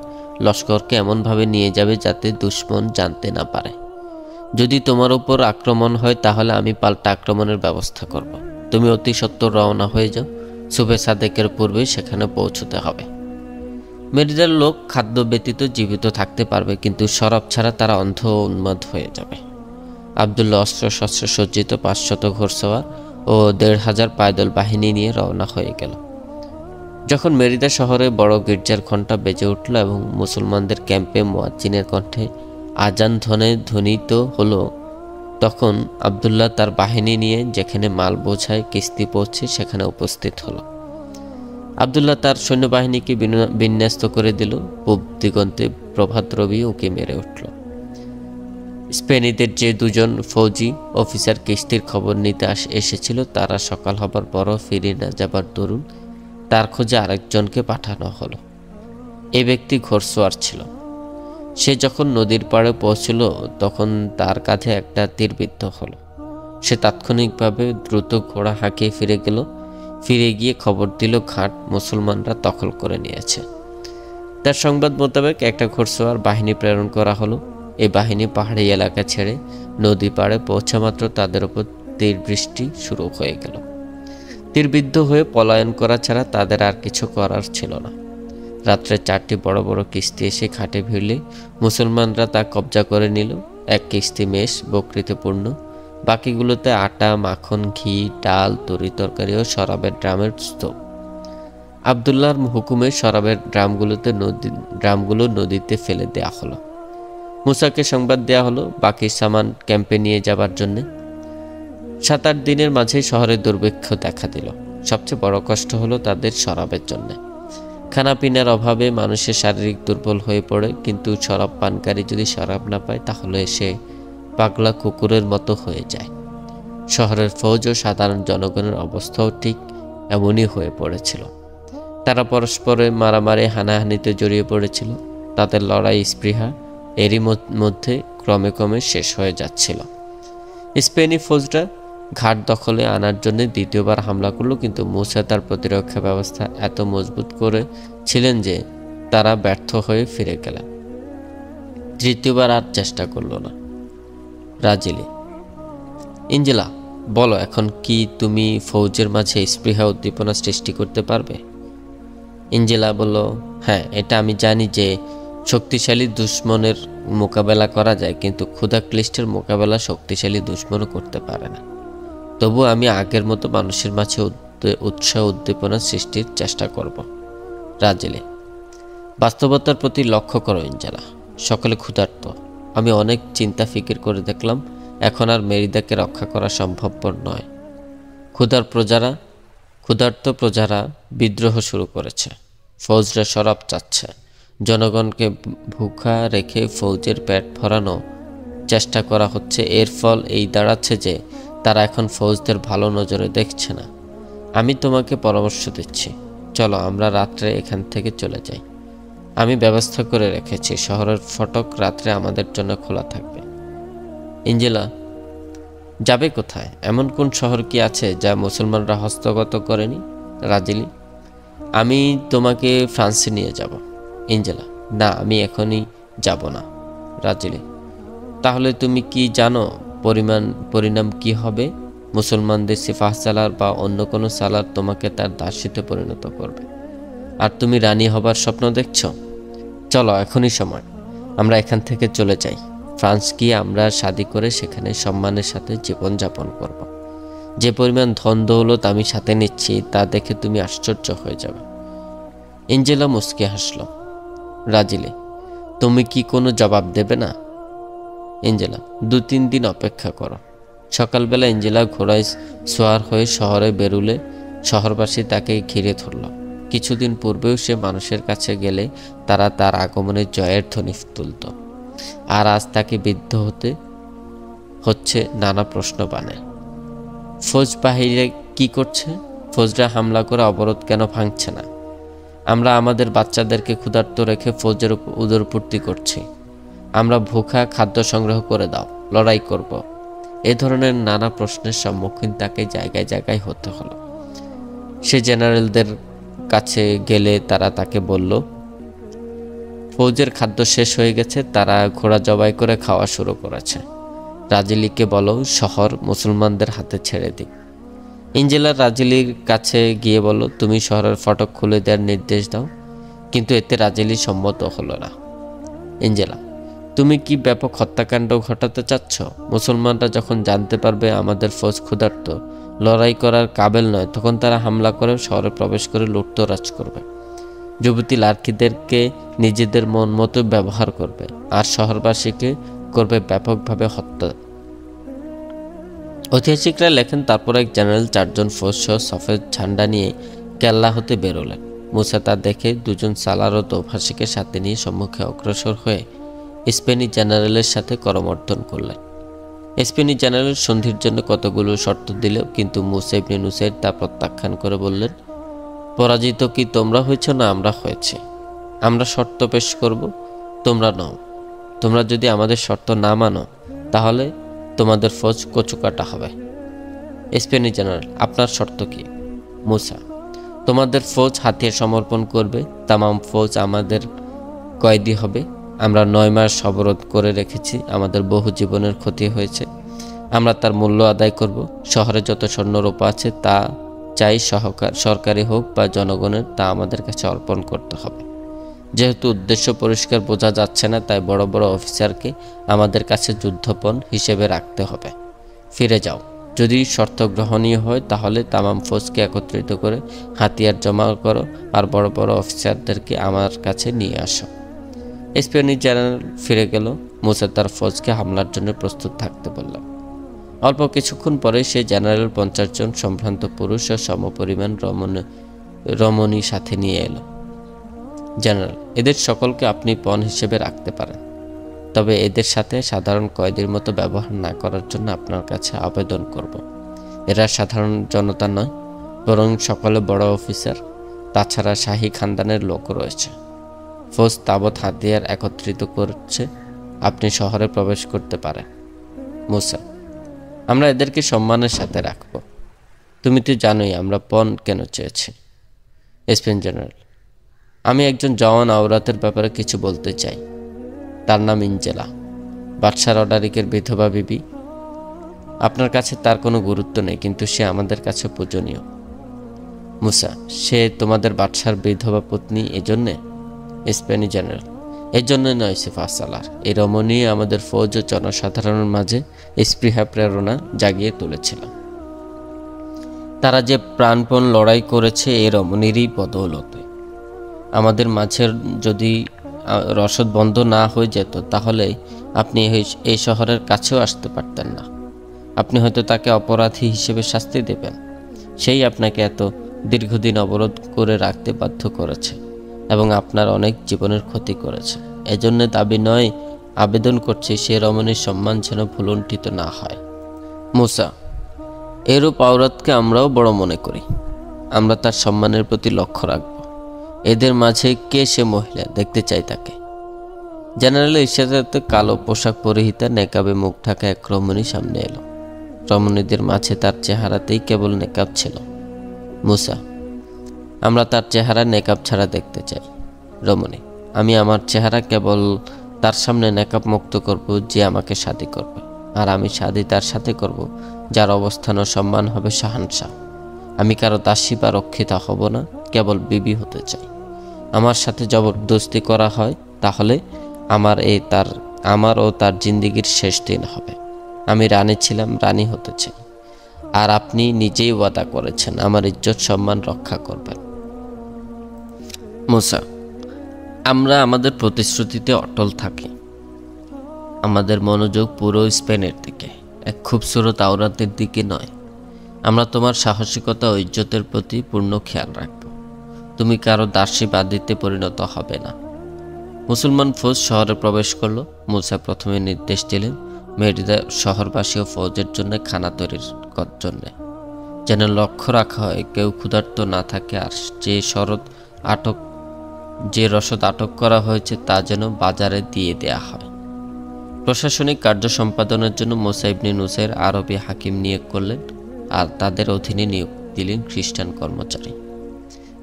B: লস্করকে এমনভাবে নিয়ে যাবে যাতে দুশমন জানতে না পারে। যদি তোমার উপর আক্রমণ হয় তাহলে আমি পাল্টা আক্রমণের ব্যবস্থা করব। তুমি অতি সত্বর রওনা হয়ে যাও। সুবে সাদেকের পূর্বে সেখানে পৌঁছতে হবে। মেরিদার লোক খাদ্য ব্যতীত জীবিত থাকতে পারবে, কিন্তু শরাব ছাড়া তারা অন্ধ ও উন্মাদ হয়ে যাবে। আবদুল্লাহ অস্ত্রশস্ত্র সজ্জিত 500 ঘোড়সওয়ার ও 1500 পায়দল বাহিনী নিয়ে রওনা হয়ে গেল। যখন মেরিদা শহরে বড় গির্জার ঘণ্টা বেজে উঠল এবং মুসলমানদের ক্যাম্পে মুয়াজ্জিনের কণ্ঠে আজান ধ্বনিত হলো, তখন আবদুল্লাহ তার বাহিনী নিয়ে যেখানে মাল বোঝায় কিস্তি পৌঁছে সেখানে উপস্থিত হলো। আবদুল্লাহ তার সৈন্যবাহিনীকে বিন্যস্ত করে দিল। পূব দিগন্তে প্রভাত রবি উঁকি মেরে উঠল। স্পেনিদের যে 2জন ফৌজি অফিসার কিস্তির খবর নিতে এসেছিল তারা সকাল হবার পরও ফিরে না যাবার দরুন তার খোঁজে আরেকজনকে পাঠানো হলো। এ ব্যক্তি ঘোড়সওয়ার ছিল। সে যখন নদীর পাড়ে পৌঁছল তখন তার কাঁধে একটা তীর বিদ্ধ হলো। সে তাৎক্ষণিকভাবে দ্রুত ঘোড়া হাঁকিয়ে ফিরে গিয়ে খবর দিল ঘাট মুসলমানরা দখল করে নিয়েছে। তার সংবাদ মোতাবেক একটা ঘোড়সওয়ার বাহিনী প্রেরণ করা হলো। এই বাহিনী পাহাড়ি এলাকা ছেড়ে নদী পাড়ে পৌঁছা মাত্র তাদের উপর তীর বৃষ্টি শুরু হয়ে গেল। তীরবিদ্ধ হয়ে পলায়ন করা ছাড়া তাদের আর কিছু করার ছিল না। রাত্রে 4টি বড় বড় কিস্তি এসে ঘাটে ভিড়লে মুসলমানরা তা কবজা করে নিল। এক কিস্তি মেষ বকরিতে পূর্ণ, বাকিগুলোতে আটা, মাখন, ঘি, ডাল, তরি তরকারি ও শরাবের ড্রামের স্তূপ। আবদুল্লাহর হুকুমে শরাবের ড্রামগুলো নদীতে ফেলে দেয়া হলো। মুসাকে সংবাদ দেয়া হলো বাকি সামান ক্যাম্পে নিয়ে যাবার জন্যে। 7-8 দিনের মাঝে শহরে দুর্ভিক্ষ দেখা দিল। সবচেয়ে বড় কষ্ট হলো তাদের শরাবের জন্য। খানাপিনার অভাবে মানুষের শারীরিক দুর্বল হয়ে পড়ে, কিন্তু শরাব পানকারী যদি শরাব না পায় তাহলে সে পাগলা কুকুরের মতো হয়ে যায়। শহরের ফৌজ ও সাধারণ জনগণের অবস্থাও ঠিক এমনই হয়ে পড়েছিল। তারা পরস্পরে মারামারি হানাহানিতে জড়িয়ে পড়েছিল। তাদের লড়াই স্পৃহা এরই মধ্যে ক্রমে ক্রমে শেষ হয়ে যাচ্ছিল। স্পেনি ফৌজরা ঘাট দখলে আনার জন্য দ্বিতীয়বার হামলা করলো, কিন্তু মুসা তার প্রতিরক্ষা ব্যবস্থা এত মজবুত করে ছিলেন যে তারা ব্যর্থ হয়ে ফিরে গেলেন। তৃতীয়বার আর চেষ্টা করলো না। রাজিলি, ইঞ্জেলা, বলো এখন কি তুমি ফৌজের মাঝে স্পৃহা উদ্দীপনা সৃষ্টি করতে পারবে? ইঞ্জেলা বলল, হ্যাঁ, এটা আমি জানি যে শক্তিশালী দুশমনের মোকাবেলা করা যায়, কিন্তু ক্ষুধাক্লিষ্টের মোকাবেলা শক্তিশালী দুশমনও করতে পারে না। তবু আমি আগের মতো মানুষের মাঝে উৎসাহ উদ্দীপনা সৃষ্টির চেষ্টা করব। রাজেলি, বাস্তবতার প্রতি লক্ষ্য করো এঞ্জেলা। সকলে ক্ষুধার্ত। আমি অনেক চিন্তা ফিকির করে দেখলাম এখন আর মেরিদাকে রক্ষা করা সম্ভবপর নয়। ক্ষুধার্ত প্রজারা বিদ্রোহ শুরু করেছে। ফৌজরা শরাব চাচ্ছে। জনগণকে ভুখা রেখে ফৌজের পেট ভরানো চেষ্টা করা হচ্ছে। এর ফল এই দাঁড়াচ্ছে যে তারা এখন ফৌজদের ভালো নজরে দেখছে না। আমি তোমাকে পরামর্শ দিচ্ছি, চলো আমরা রাত্রে এখান থেকে চলে যাই। আমি ব্যবস্থা করে রেখেছি, শহরের ফটক রাত্রে আমাদের জন্য খোলা থাকবে। এঞ্জেলা, যাবে কোথায়? এমন কোন শহর কি আছে যা মুসলমানরা হস্তগত করেনি? রাজেলি, আমি তোমাকে ফ্রান্সে নিয়ে যাব। এঞ্জেলা, না, আমি এখনই যাব না। রাজেলি, তাহলে তুমি কি জানো পরিণাম কি হবে? মুসলমানদের সিফাহ সালার বা অন্য কোনো সালার তোমাকে তার দাসীতে পরিণত করবে, আর তুমি রানী হবার স্বপ্ন দেখছ। চলো, এখনই সময়, আমরা এখান থেকে চলে যাই। ফ্রান্স গিয়ে আমরা শাদী করে সেখানে সম্মানের সাথে জীবনযাপন করব। যে পরিমাণ ধন দৌলত আমি সাথে নিচ্ছি তা দেখে তুমি আশ্চর্য হয়ে যাবে। এঞ্জেলা মুস্কি হাসল। রাজিলে, তুমি কি কোনো জবাব দেবে না? এঞ্জেলা, 2-3 দিন অপেক্ষা করো। সকালবেলা এঞ্জেলা ঘোড়ায় সোয়ার হয়ে শহরে বেরুলে শহরবাসী তাকে ঘিরে ধরল। কিছুদিন পূর্বেও সে মানুষের কাছে গেলে তারা তার আগমনের জয়ের ধ্বনি তুলত, আর আজ তাকে বিদ্ধ হতে হচ্ছে নানা প্রশ্ন বানে। ফৌজ বাহিরে কি করছে? ফৌজরা হামলা করে অবরোধ কেন ভাঙছে না? আমরা আমাদের বাচ্চাদেরকে ক্ষুধার্ত রেখে ফৌজের উদরপূর্তি করছি। আমরা ভুখা, খাদ্য সংগ্রহ করে দাও, লড়াই করব। এ ধরনের নানা প্রশ্নের সম্মুখীন তাকে জায়গায় জায়গায় হতে হলো। সে জেনারেলদের কাছে গেলে তারা তাকে বলল, ফৌজের খাদ্য শেষ হয়ে গেছে, তারা ঘোড়া জবাই করে খাওয়া শুরু করেছে। রাজেলিকে বলো শহর মুসলমানদের হাতে ছেড়ে দিক। এঞ্জেলা রাজেলির কাছে গিয়ে বলল, তুমি শহরের ফটক খুলে দেওয়ার নির্দেশ দাও। কিন্তু এতে রাজেলি সম্মত হলো না। এঞ্জেলা, তুমি কি ব্যাপক হত্যাকাণ্ড ঘটাতে চাচ্ছ? মুসলমানরা যখন জানতে পারবে আমাদের ফৌজ ক্ষুধার্ত, লড়াই করার কাবেল নয়, তখন তারা হামলা করে শহরে প্রবেশ করে লুটতরাজ করবে। যুবতী লাড়কিদেরকে নিজেদের মন মতো ব্যবহার করবে, আর শহরবাসীকে করবে ব্যাপকভাবে হত্যা। ঐতিহাসিকরা লেখেন, তারপর এক জেনারেল 4 জন ফৌজ সহ সফেদ ঝান্ডা নিয়ে কেল্লা হতে বেরোলেন। মুসা তা দেখে 2 জন সালার ও দোভাষীকে সাথে নিয়ে সম্মুখে অগ্রসর হয়ে স্পেনি জেনারেলের সাথে করমর্দন করলেন। স্পেনি জেনারেল সন্ধির জন্য কতগুলো শর্ত দিল, কিন্তু মুসা ইবনে নুসাইর তা প্রত্যাখ্যান করে বললেন, পরাজিত কি তোমরা হয়েছ না আমরা হয়েছি? আমরা শর্ত পেশ করব, তোমরা নও। তোমরা যদি আমাদের শর্ত না মানো তাহলে তোমাদের ফৌজ কচুকাটা হবে। স্পেনি জেনারেল, আপনার শর্ত কি? মুসা, তোমাদের ফৌজ হাতিয়ার সমর্পণ করবে, তামাম ফৌজ আমাদের কয়েদি হবে। আমরা 9 মাস অবরোধ করে রেখেছি, আমাদের বহু জীবনের ক্ষতি হয়েছে, আমরা তার মূল্য আদায় করব। শহরে যত স্বর্ণরূপা আছে তা চাই সরকারি হোক বা জনগণের, তা আমাদের কাছে অর্পণ করতে হবে। যেহেতু উদ্দেশ্য পরিষ্কার বোঝা যাচ্ছে না, তাই বড় বড় অফিসারকে আমাদের কাছে যুদ্ধপণ হিসেবে রাখতে হবে। ফিরে যাও। যদি শর্ত গ্রহণীয় হয় তাহলে তামাম ফৌজকে একত্রিত করে হাতিয়ার জমা করো, আর বড় বড় অফিসারদেরকে আমার কাছে নিয়ে আসো। স্পেনি জেনারেল ফিরে গেল। মুসা তার ফৌজকে হামলার জন্য প্রস্তুত থাকতে বলল। অল্প কিছুক্ষণ পরে সে জেনারেল 50 জন সম্ভ্রান্ত পুরুষ ও সমপরিমাণ রমণী সাথে নিয়ে এলো। জেনারেল, এদের সকলকে আপনি পণ হিসেবে রাখতে পারেন, তবে এদের সাথে সাধারণ কয়েদির মতো ব্যবহার না করার জন্য আপনার কাছে আবেদন করব। এরা সাধারণ জনতা নয়, বরং সকলে বড় অফিসার, তাছাড়া শাহী খানদানের লোক রয়েছে। ফৌজ তাবৎ হাতিয়ার একত্রিত করছে, আপনি শহরে প্রবেশ করতে পারেন। মুসা, আমরা এদেরকে সম্মানের সাথে রাখব। তুমি তো জানোই আমরা পণ কেন চেয়েছি। স্পেন জেনারেল, আমি একজন জওয়ান আওরাতের ব্যাপারে কিছু বলতে চাই। তার নাম ইঞ্জেলা, বাদশাহ রডারিকের বিধবা বিবি। আপনার কাছে তার কোনো গুরুত্ব নেই, কিন্তু সে আমাদের কাছে পূজনীয়। মুসা, সে তোমাদের বাদশার বিধবা পত্নী এজন্যে? স্পেনি জেনারেল, এর জন্য নয় সিফাহ সালার, এই রমণী আমাদের ফৌজ ও জনসাধারণের মাঝে স্পৃহা প্রেরণা জাগিয়ে তুলেছিল। তারা যে প্রাণপণ লড়াই করেছে এই রমণীরই বদৌলতে। আমাদের মাঝের যদি রসদ বন্ধ না হয়ে যেত তাহলে আপনি এই শহরের কাছেও আসতে পারতেন না। আপনি হয়তো তাকে অপরাধী হিসেবে শাস্তি দেবেন। সেই আপনাকে এত দীর্ঘদিন অবরোধ করে রাখতে বাধ্য করেছে এবং আপনার অনেক জীবনের ক্ষতি করেছে। এজন্য দাবি নয়, আবেদন করছি সে রমণীর সম্মান যেন ভুলুণ্ঠিত না হয়। মুসা: এরূপ আওরাতকে আমরাও বড় মনে করি। আমরা তার সম্মানের প্রতি লক্ষ্য রাখব। এদের মাঝে কে সে মহিলা, দেখতে চাই তাকে। জেনারেল ইশারাতে কালো পোশাক পরিহিতা, নেকাবে মুখ ঢাকা এক রমণী সামনে এলো। রমণীদের মাঝে তার চেহারাতেই কেবল নেকাব ছিল। মুসা: আমরা তার চেহারা নেকাব ছাড়া দেখতে চাই। রমণী: আমি আমার চেহারা কেবল তার সামনে নেকাব মুক্ত করব যে আমাকে শাদী করবে, আর আমি শাদী তার সাথে করব যার অবস্থান ও সম্মান হবে শাহানশাহ। আমি কারো দাসী বা রক্ষিতা হব না, কেবল বিবি হতে চাই। আমার সাথে জবরদস্তি করা হয় তাহলে আমার ও তার জিন্দিগির শেষ দিন হবে। আমি রানী ছিলাম, রানী হতে চাই। আর আপনি নিজেই ওয়াদা করেছেন আমার ইজ্জত সম্মান রক্ষা করবেন। মুসা: আমরা আমাদের প্রতিশ্রুতিতে অটল থাকি। আমাদের মনোযোগ পুরো স্পেনের দিকে, এক খুবসুরত আওরাতের দিকে নয়। আমরা তোমার সাহসিকতা ও ইজ্জতের প্রতি পূর্ণ খেয়াল রাখব। তুমি কারো দাসী বাদীতে পরিণত হবে না। মুসলমান ফৌজ শহরে প্রবেশ করল। মুসা প্রথমে নির্দেশ দিলেন মেরিদা শহরবাসী ও ফৌজের জন্য খানা তৈরির জন্য, যেন লক্ষ্য রাখা হয় কেউ ক্ষুধার্ত না থাকে, আর যে রসদ আটক করা হয়েছে তা যেন বাজারে দিয়ে দেয়া হয়। প্রশাসনিক কার্য সম্পাদনের জন্য মুসা ইবনে নুসাইর আরবি হাকিম নিয়োগ করলেন, আর তাদের অধীনে নিয়োগ দিলেন খ্রিস্টান কর্মচারী।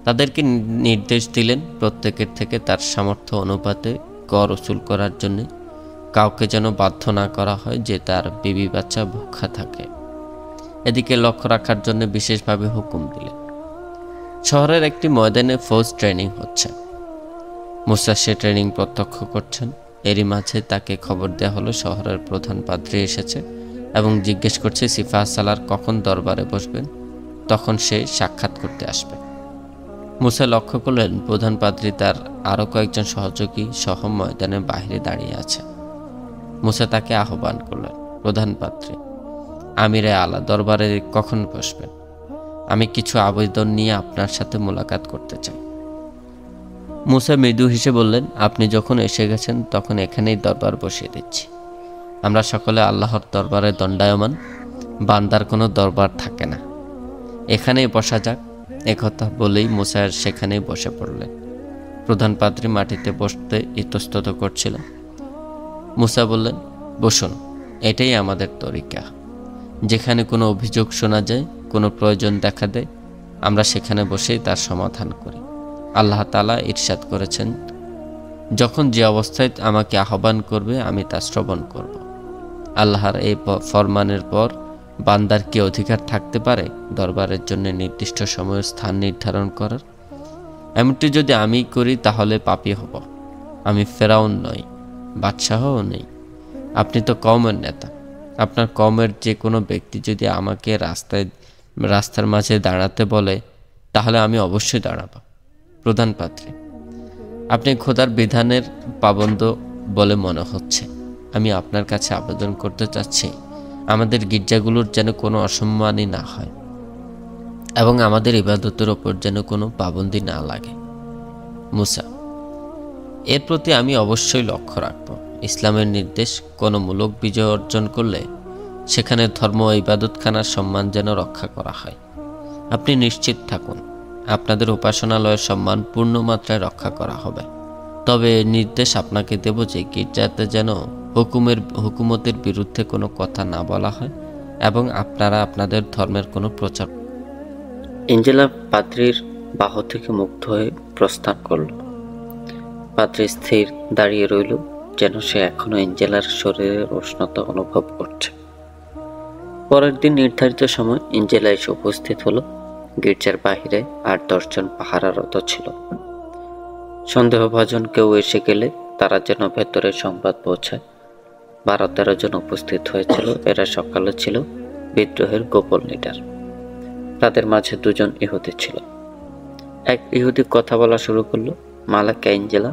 B: তাদেরকে নির্দেশ দিলেন প্রত্যেকের থেকে তার সামর্থ্য অনুপাতে কর উসুল করার জন্য। কাউকে যেন বাধ্য না করা হয় যে তার বিবি বাচ্চা ভুক্ষা থাকে। এদিকে লক্ষ্য রাখার জন্য বিশেষভাবে হুকুম দিলেন। শহরের একটি ময়দানে ফৌজ ট্রেনিং হচ্ছে। মুসা সে ট্রেনিং প্রত্যক্ষ করছেন। এরই মাঝে তাকে খবর দেওয়া হলো শহরের প্রধান পাদ্রী এসেছে এবং জিজ্ঞেস করছে সিফাহ সালার কখন দরবারে বসবেন, তখন সে সাক্ষাৎ করতে আসবে। মুসা লক্ষ্য করলেন প্রধান পাদ্রী তার আরও কয়েকজন সহযোগী সহ ময়দানের বাইরে দাঁড়িয়ে আছে। মুসা তাকে আহ্বান করলেন, প্রধান পাদ্রী, আমিরে আলা দরবারে কখন বসবেন? আমি কিছু আবেদন নিয়ে আপনার সাথে মোলাকাত করতে চাই। মুসা মৃদু হেসে বললেন, আপনি যখন এসে গেছেন তখন এখানেই দরবার বসিয়ে দিচ্ছি। আমরা সকলে আল্লাহর দরবারে দণ্ডায়মান, বান্দার কোনো দরবার থাকে না। এখানেই বসা যাক। একথা বলেই মুসা সেখানেই বসে পড়লেন। প্রধান পাদ্রী মাটিতে বসতে ইতস্তত করছিল। মুসা বললেন, বসুন, এটাই আমাদের তরিকা। যেখানে কোনো অভিযোগ শোনা যায়, কোনো প্রয়োজন দেখা দেয়, আমরা সেখানে বসেই তার সমাধান করি। আল্লাহ তাআলা ইরশাদ করেছেন, যখন যে অবস্থায় আমাকে আহ্বান করবে আমি তা শ্রবণ করব। আল্লাহর এই ফরমানের পর বান্দার কি অধিকার থাকতে পারে দরবারের জন্য নির্দিষ্ট সময় স্থান নির্ধারণ করার? এমনটি যদি আমি করি তাহলে পাপী হব। আমি ফেরাউন নই, বাদশাহও নেই। আপনি তো কওমের নেতা। আপনার কওমের যে কোনো ব্যক্তি যদি আমাকে রাস্তার মাঝে দাঁড়াতে বলে তাহলে আমি অবশ্যই দাঁড়াবো। প্রধান পাদ্রী, আপনি খোদার বিধানের পাবন্দ বলে মনে হচ্ছে। আমি আপনার কাছে আবেদন করতে চাচ্ছি আমাদের গির্জাগুলোর যেন কোনো অসম্মানই না হয় এবং আমাদের ইবাদতের ওপর যেন কোনো পাবন্দি না লাগে। মুসা, এর প্রতি আমি অবশ্যই লক্ষ্য রাখব। ইসলামের নির্দেশ, কোনো মূলক বিজয় অর্জন করলে সেখানে ধর্ম ও ইবাদতখানার সম্মান যেন রক্ষা করা হয়। আপনি নিশ্চিত থাকুন, আপনাদের উপাসনালয়ের সম্মান পূর্ণ মাত্রায় রক্ষা করা হবে। তবে নির্দেশ আপনাকে দেব যে গির্জাতে যেন হুকুমতের বিরুদ্ধে কোনো কথা না বলা হয় এবং আপনারা আপনাদের ধর্মের কোনো প্রচার।
A: এঞ্জেলা পাদ্রীর বাহু থেকে মুগ্ধ হয়ে প্রস্থান করল। পাদ্রী স্থির দাঁড়িয়ে রইল, যেন সে এখনো এঞ্জেলার শরীরের উষ্ণতা অনুভব করছে। পরের দিন নির্ধারিত সময় এঞ্জেলা এসে উপস্থিত হলো। গির্জার বাহিরে ৮-১০ জন পাহারারত ছিল। সন্দেহভাজন কেউ এসে গেলে তারা যেন ভেতরে সংবাদ পৌঁছায়। ১২-১৩ জন উপস্থিত হয়েছিল। এরা সকালে ছিল বিদ্রোহের গোপন লিডার। তাদের মাঝে দুজন ইহুদি ছিল। এক ইহুদি কথা বলা শুরু করলো, মালাকা এঞ্জেলা,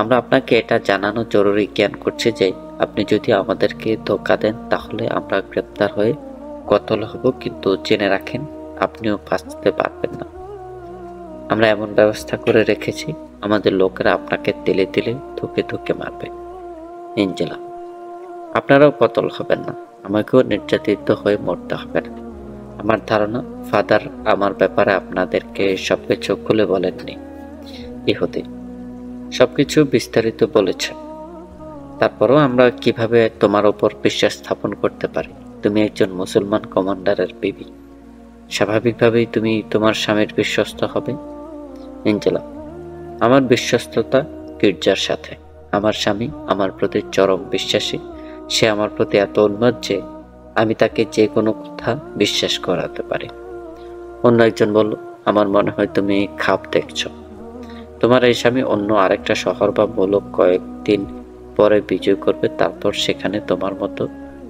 A: আমরা আপনাকে এটা জানানো জরুরি জ্ঞান করছি যে আপনি যদি আমাদেরকে ধোঁকা দেন তাহলে আমরা গ্রেপ্তার হয়ে কতল হব, কিন্তু জেনে রাখেন আপনিও বাঁচতে পারবেন না। আমরা এমন ব্যবস্থা করে রেখেছি, আমাদের লোকেরা আপনাকে তেলে তেলে ধুকে ধুকে মারবে। এঞ্জেলা, আপনারাও কতল হবেন না, আমাকেও নির্যাতিত হয়ে মরতে হবে না। আমার ধারণা ফাদার আমার ব্যাপারে আপনাদেরকে সবকিছু খুলে বলেননি। ইহুদি, সবকিছু বিস্তারিত বলেছে। তারপরও আমরা কিভাবে তোমার ওপর বিশ্বাস স্থাপন করতে পারি? তুমি একজন মুসলমান কমান্ডারের বিবি, স্বাভাবিকভাবেই তুমি তোমার স্বামীর বিশ্বস্ত হবে। এঞ্জেলা, আমার বিশ্বস্ততা গির্জার সাথে। আমার স্বামী আমার প্রতি চরম বিশ্বাসী। সে আমার প্রতি এত উন্মাদ যে আমি তাকে যে কোনো কথা বিশ্বাস করাতে পারি। অন্য একজন বলল, আমার মনে হয় তুমি খাপ দেখছ। তোমার এই স্বামী অন্য আরেকটা শহর বা মুলক কয়েকদিন পরে বিজয় করবে, তারপর সেখানে তোমার মতো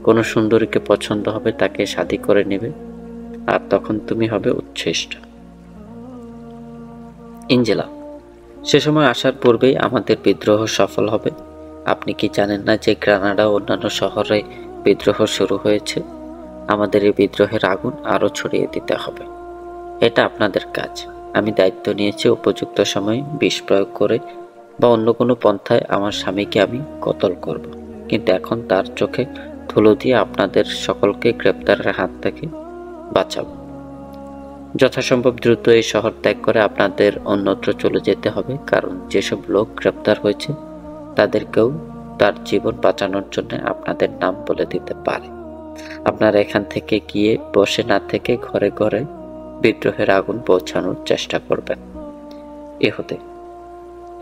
A: কোনো সুন্দরীকে পছন্দ হবে, তাকে শাদী করে নেবে, আর তখন তুমি হবে উচ্ছিষ্ট। এঞ্জেলা, সে সময় আসার পূর্বেই আমাদের বিদ্রোহ সফল হবে। আপনি কি জানেন না যে গ্রানাডা ও অন্যান্য শহরে বিদ্রোহ শুরু হয়েছে? আমাদের এই বিদ্রোহের আগুন আরও ছড়িয়ে দিতে হবে। এটা আপনাদের কাজ। আমি দায়িত্ব নিয়েছি উপযুক্ত সময়ে বিষ প্রয়োগ করে বা অন্য কোনো পন্থায় আমার স্বামীকে আমি কতল করব, কিন্তু এখন তার চোখে ধুলো দিয়ে আপনাদের সকলকে গ্রেপ্তারের হাত থেকে বাঁচাবো। যথাসম্ভব দ্রুত এই শহর ত্যাগ করে আপনাদের অন্যত্র চলে যেতে হবে, কারণ যেসব লোক গ্রেপ্তার হয়েছে তাদেরকেও তার জীবন বাঁচানোর জন্য আপনাদের নাম বলে দিতে পারে। আপনারা এখান থেকে গিয়ে বসে না থেকে ঘরে ঘরে বিদ্রোহের আগুন পৌঁছানোর চেষ্টা করবেন। ইহুদি,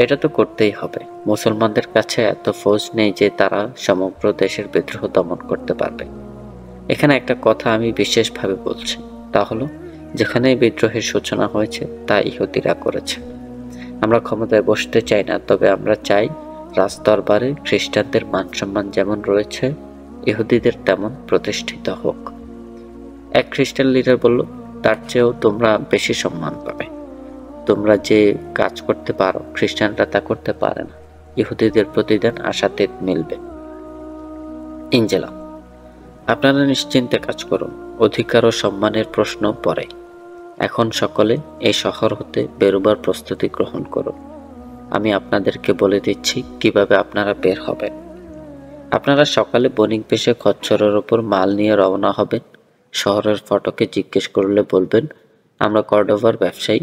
A: এটা তো করতেই হবে। মুসলমানদের কাছে এত ফৌজ নেই যে তারা সমগ্র দেশের বিদ্রোহ দমন করতে পারবে। এখানে একটা কথা আমি বিশেষভাবে বলছি, তা হলো যেখানে বিদ্রোহের সূচনা হয়েছে তা ইহুদিরা করেছে। আমরা ক্ষমতায় বসতে চাই না, তবে আমরা চাই রাজদরবারে খ্রিস্টানদের মান সম্মান যেমন রয়েছে ইহুদিদের তেমন প্রতিষ্ঠিত হোক। এক খ্রিস্টান লিডার বলল, তার চেয়েও তোমরা বেশি সম্মান পাবে। তোমরা যে কাজ করতে পারো খ্রিস্টানরা তা করতে পারে না। ইহুদিদের প্রতিদান আশাতে মিলবে। এঞ্জেলা, আপনারা নিশ্চিন্তে কাজ করুন। অধিকার ও সম্মানের প্রশ্ন পরে। এখন সকলে এই শহর হতে বেরোবার প্রস্তুতি গ্রহণ করুন। আমি আপনাদেরকে বলে দিচ্ছি কিভাবে আপনারা বের হবেন। আপনারা সকালে বণিক বেশে খচ্চরের ওপর মাল নিয়ে রওনা হবেন। শহরের ফটকে জিজ্ঞেস করলে বলবেন, আমরা কর্ডোভার ব্যবসায়ী,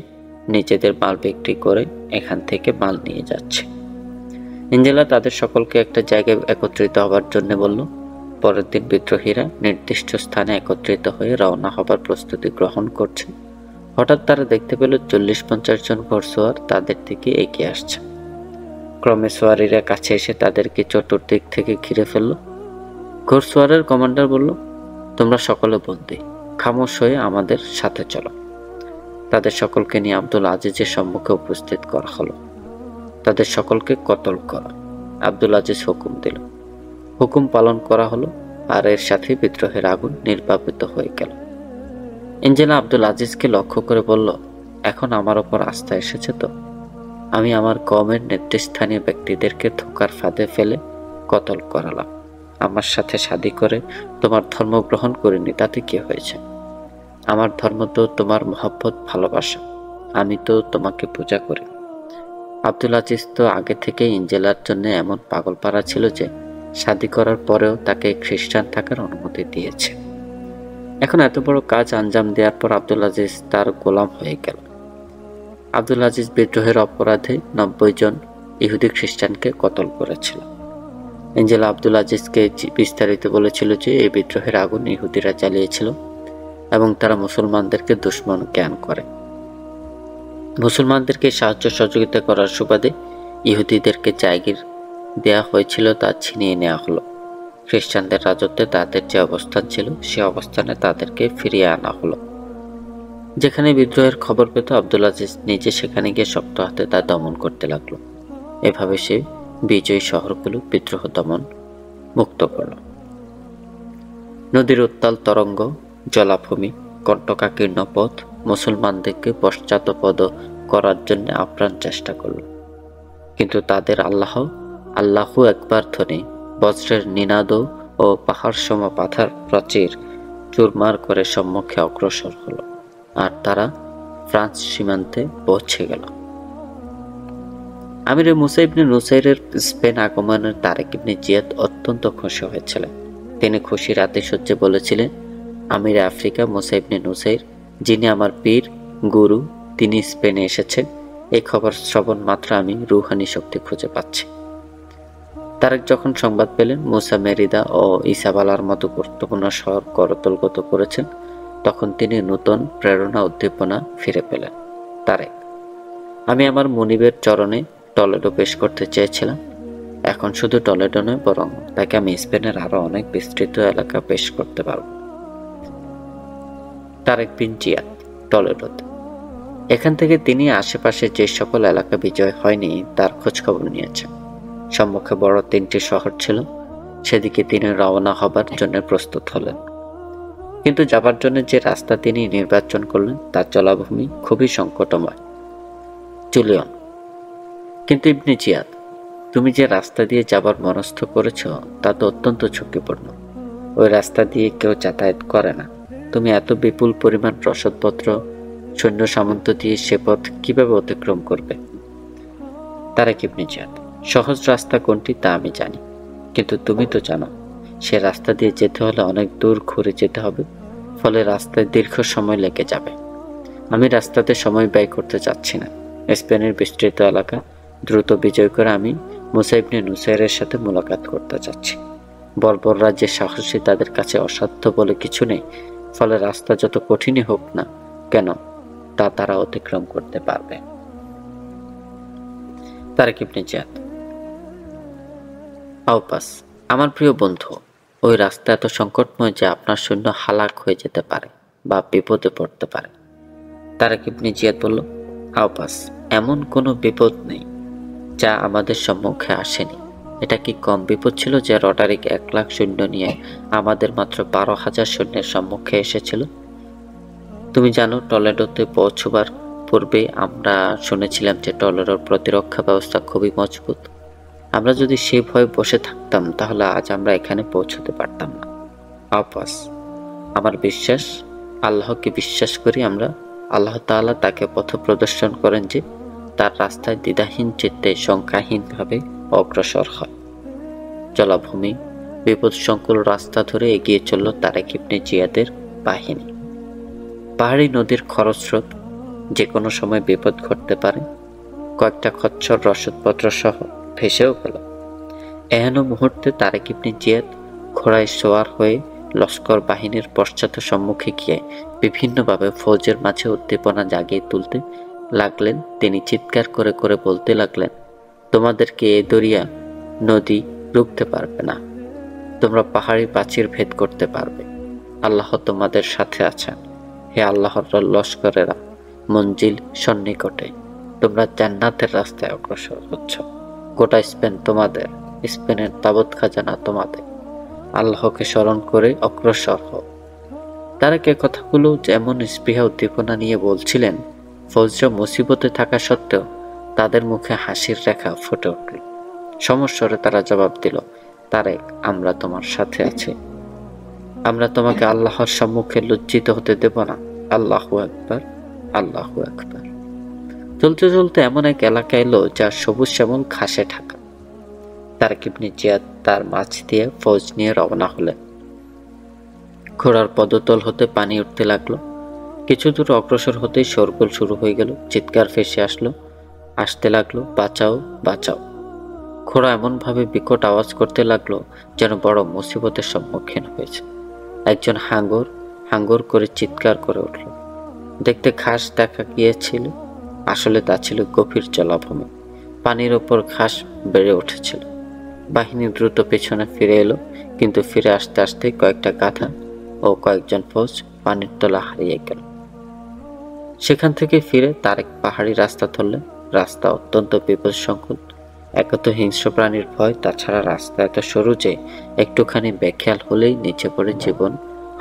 A: নিজেদের মাল বিক্রি করে এখান থেকে মাল নিয়ে যাচ্ছে। এঞ্জেলা তাদের সকলকে একটা জায়গায় একত্রিত হবার জন্য বলল। পরের দিন বিদ্রোহীরা নির্দিষ্ট স্থানে একত্রিত হয়ে রওনা হবার প্রস্তুতি গ্রহণ করছে। হঠাৎ তারা দেখতে পেল 40-50 জন ঘোড়সওয়ার তাদের দিকে এগিয়ে আসছে। ক্রমে সোয়ারিরা কাছে এসে তাদেরকে চতুর্দিক থেকে ঘিরে ফেলল। ঘোড়সওয়ারের কমান্ডার বলল, তোমরা সকলে বন্দী, খামোশ হয়ে আমাদের সাথে চলো। তাদের সকলকে নিয়ে আব্দুল আজিজের সম্মুখে উপস্থিত করা হলো। তাদের সকলকে কতল করা। আব্দুল আজিজ হুকুম দিল। হুকুম পালন করা হলো, আর এর সাথে বিদ্রোহের আগুন নির্বাপিত হয়ে গেল। এঞ্জেলা আব্দুল আজিজকে লক্ষ্য করে বলল, এখন আমার ওপর আস্থা এসেছে তো? আমি আমার কওমের নেতৃস্থানীয় ব্যক্তিদেরকে ধোঁকার ফাঁদে ফেলে কতল করালাম। আমার সাথে শাদী করে তোমার ধর্ম গ্রহণ করিনি, তাতে কি হয়েছে? আমার ধর্ম তো তোমার মহব্বত, ভালোবাসা। আমি তো তোমাকে পূজা করি। আব্দুল আজিজ তো আগে থেকে এঞ্জেলার জন্য এমন পাগলপাড়া ছিল যে শাদী করার পরেও তাকে খ্রিস্টান থাকার অনুমতি দিয়েছে। এখন এত বড় কাজ আঞ্জাম দেওয়ার পর আব্দুল আজিজ তার গোলাম হয়ে গেল। আব্দুল আজিজ বিদ্রোহের অপরাধে 90 জন ইহুদি খ্রিস্টানকে কতল করেছিল। এঞ্জেলা আব্দুল আজিজকে বিস্তারিত বলেছিল যে এই বিদ্রোহের আগুন ইহুদিরা জ্বালিয়েছিল এবং তারা মুসলমানদেরকে দুশমন জ্ঞান করে। মুসলমানদেরকে সাহায্য সহযোগিতা করার সুবাদে ইহুদিদেরকে জায়গির দেয়া হয়েছিল তা ছিনিয়ে নেওয়া হলো। খ্রিস্টানদের রাজত্বে তাদের যে অবস্থান ছিল সে অবস্থানে তাদেরকে ফিরিয়ে আনা হলো। যেখানে বিদ্রোহের খবর পেত আব্দুল আজিজ নিজে সেখানে গিয়ে শক্ত হাতে তা দমন করতে লাগলো। এভাবে সে বিজয়ী শহরগুলো বিদ্রোহ দমন মুক্ত করল। নদীর উত্তাল তরঙ্গ, জলাভূমি, কণ্টকাকীর্ণ পথ মুসলমানদেরকে পশ্চাৎপদ করার জন্য আপ্রাণ চেষ্টা করল। কিন্তু তাদের আল্লাহু একবার ধ্বনি, বজ্রের নিনাদ ও পাহাড় সম পাথার প্রাচীর চুরমার করে সম্মুখে অগ্রসর হলো, আর তারা ফ্রান্স সীমান্তে পৌঁছে গেল। আমির মুসা ইবনে নুসাইরের স্পেন আগমনের তারেক ইবনে জিয়াদ অত্যন্ত খুশি হয়েছিলেন। তিনি খুশির আতিশয্যে বলেছিলেন, আমির আফ্রিকা মুসা ইবনে নুসাইর, যিনি আমার পীর গুরু, তিনি স্পেনে এসেছেন। এই খবর শ্রবণ মাত্র আমি রুহানি শক্তি খুঁজে পাচ্ছি। তারেক যখন সংবাদ পেলেন মুসা মেরিদা ও ইসাবালার মতো গুরুত্বপূর্ণ শহর করতলগত করেছেন, তখন তিনি নূতন প্রেরণা উদ্দীপনা ফিরে পেলেন। তারেক, আমি আমার মুনিবের চরণে টলেডো পেশ করতে চেয়েছিলাম। এখন শুধু টলেডো নয়, বরং তাকে আমি স্পেনের আরো অনেক বিস্তৃত এলাকা পেশ করতে পারব। তারেক বিন জিয়াদ, টলেডোতে। এখান থেকে তিনি আশেপাশে যে সকল এলাকা বিজয় হয়নি তার খোঁজখবর নিয়েছেন। সম্মুখে বড় 3টি শহর ছিল। সেদিকে তিনি রওনা হবার জন্য প্রস্তুত হলেন। কিন্তু যাবার জন্য যে রাস্তা তিনি নির্বাচন করলেন তার জলাভূমি খুবই সংকটময়। জুলিয়ন, কিন্তু ইবনে জিয়াদ, তুমি যে রাস্তা দিয়ে যাবার মনস্থ করেছ তা তো অত্যন্ত ঝুঁকিপূর্ণ। ওই রাস্তা দিয়ে কেউ যাতায়াত করে না। তুমি এত বিপুল পরিমাণ রসদপত্র, সৈন্য সামন্ত দিয়ে সে পথ কিভাবে অতিক্রম করবে? তারেক ইবনে জিয়াদ, সহজ রাস্তা কোনটি তা আমি জানি, কিন্তু তুমি তো জানো সে রাস্তা দিয়ে যেতে হলে অনেক দূর ঘুরে যেতে হবে, ফলে রাস্তায় দীর্ঘ সময় লেগে যাবে। আমি রাস্তাতে সময় ব্যয় করতে চাচ্ছি না। স্পেনের বিস্তৃত এলাকা দ্রুত বিজয় করে আমি মুসা ইবনে নুসাইরের সাথে মোলাকাত করতে চাচ্ছি। বর্বররা যে সাহসী, তাদের কাছে অসাধ্য বলে কিছু নেই, ফলে রাস্তা যত কঠিনই হোক না কেন তা তারা অতিক্রম করতে পারবে। তারেক ইবনে জিয়াদ, আওপাস, আমার প্রিয় বন্ধু, ওই রাস্তা এত সংকটময় যে আপনার সৈন্য হালাক হয়ে যেতে পারে বা বিপদে পড়তে পারে। তারেক ইবনে জিয়াদ বলল, আওপাস, এমন কোনো বিপদ নেই যা আমাদের সম্মুখে আসেনি। এটা কি কম বিপদ ছিল যে রডারিক 1 লাখ সৈন্য নিয়ে আমাদের মাত্র 12,000 সৈন্যের সম্মুখে এসেছিল? তুমি জানো, টলেডোতে পৌঁছবার পূর্বে আমরা শুনেছিলাম যে টলেডোর প্রতিরক্ষা ব্যবস্থা খুবই মজবুত। আমরা যদি সে ভয়ে বসে থাকতাম তাহলে আজ আমরা এখানে পৌঁছতে পারতাম না। আওপাস, আমার বিশ্বাস, আল্লাহকে বিশ্বাস করি আমরা, আল্লাহ তাআলা তাকে পথ প্রদর্শন করেন যে তার রাস্তায় দ্বিধাহীন চিত্তে শঙ্কাহীনভাবে অগ্রসর হয়। জলাভূমি বিপদসংকুল রাস্তা ধরে এগিয়ে চলল তারেক ইবনে জিয়াদের বাহিনী। পাহাড়ি নদীর খরস্রোত, যে কোনো সময় বিপদ ঘটতে পারে। কয়েকটা খচ্চর রসদপত্র সহ ভেসেও গেল। এহেন মুহূর্তে তারেক ইবনে জিয়াদ ঘোড়ায় সওয়ার হয়ে লস্কর বাহিনীর পশ্চাৎ সম্মুখে গিয়ে বিভিন্নভাবে ফৌজের মাঝে উদ্দীপনা জাগিয়ে তুলতে লাগলেন। তিনি চিৎকার করে করে বলতে লাগলেন, তোমাদেরকে এ দরিয়া নদী রুখতে পারবে না। তোমরা পাহাড়ি প্রাচীর ভেদ করতে পারবে। আল্লাহ তোমাদের সাথে আছেন। হে আল্লাহর লস্করেরা, মঞ্জিল সন্নিকটে। তোমরা জান্নাতের রাস্তায় অগ্রসর হচ্ছ। গোটা স্পেন তোমাদের, স্পেনের তাবৎ খাজানা তোমাদের। আল্লাহকে স্মরণ করে অগ্রসর হও। তারা কে কথাগুলো যেমন স্পৃহা উদ্দীপনা নিয়ে বলছিলেন, ফৌজরা মুসিবতে থাকা সত্ত্বেও তাদের মুখে হাসির রেখা ফুটে উঠল। সমস্বরে তারা জবাব দিল, তারেক, আমরা তোমার সাথে আছি। আমরা তোমাকে আল্লাহর সম্মুখে লজ্জিত হতে দেব না। আল্লাহু আকবার, আল্লাহু আকবার। চলতে চলতে এমন এক এলাকা এলো যা সবুজ শ্যামল ঘাসে ঢাকা। তারেক ইবনে জিয়াদ তার মাঝ দিয়ে ফৌজ নিয়ে রওনা হলেন। ঘোড়ার পদতল হতে পানি উঠতে লাগলো। কিছু দূর অগ্রসর হতেই শোরগোল শুরু হয়ে গেল। চিৎকার ভেসে আসতে লাগলো, বাঁচাও, বাঁচাও। ঘোড়া এমনভাবে বিকট আওয়াজ করতে লাগলো যেন বড় মুসিবতের সম্মুখীন হয়েছে। একজন হাঙ্গর করে চিৎকার করে উঠল। দেখতে ঘাস দেখা গিয়েছিল, আসলে তা ছিল গভীর জলাভূমি। পানির ওপর ঘাস বেড়ে উঠেছিল। বাহিনী দ্রুত পেছনে ফিরে এলো, কিন্তু ফিরে আসতে আসতে কয়েকটা গাধা ও কয়েকজন ফৌজ পানির তলা হারিয়ে গেল। সেখান থেকে ফিরে তারেক পাহাড়ি রাস্তা ধরলেন। রাস্তা অত্যন্ত বিপদসংকুল। একে তো হিংস্র প্রাণীর ভয়, তাছাড়া রাস্তা এত সরু যে একটুখানি বেখেয়াল হলেই নিচে পড়ে জীবন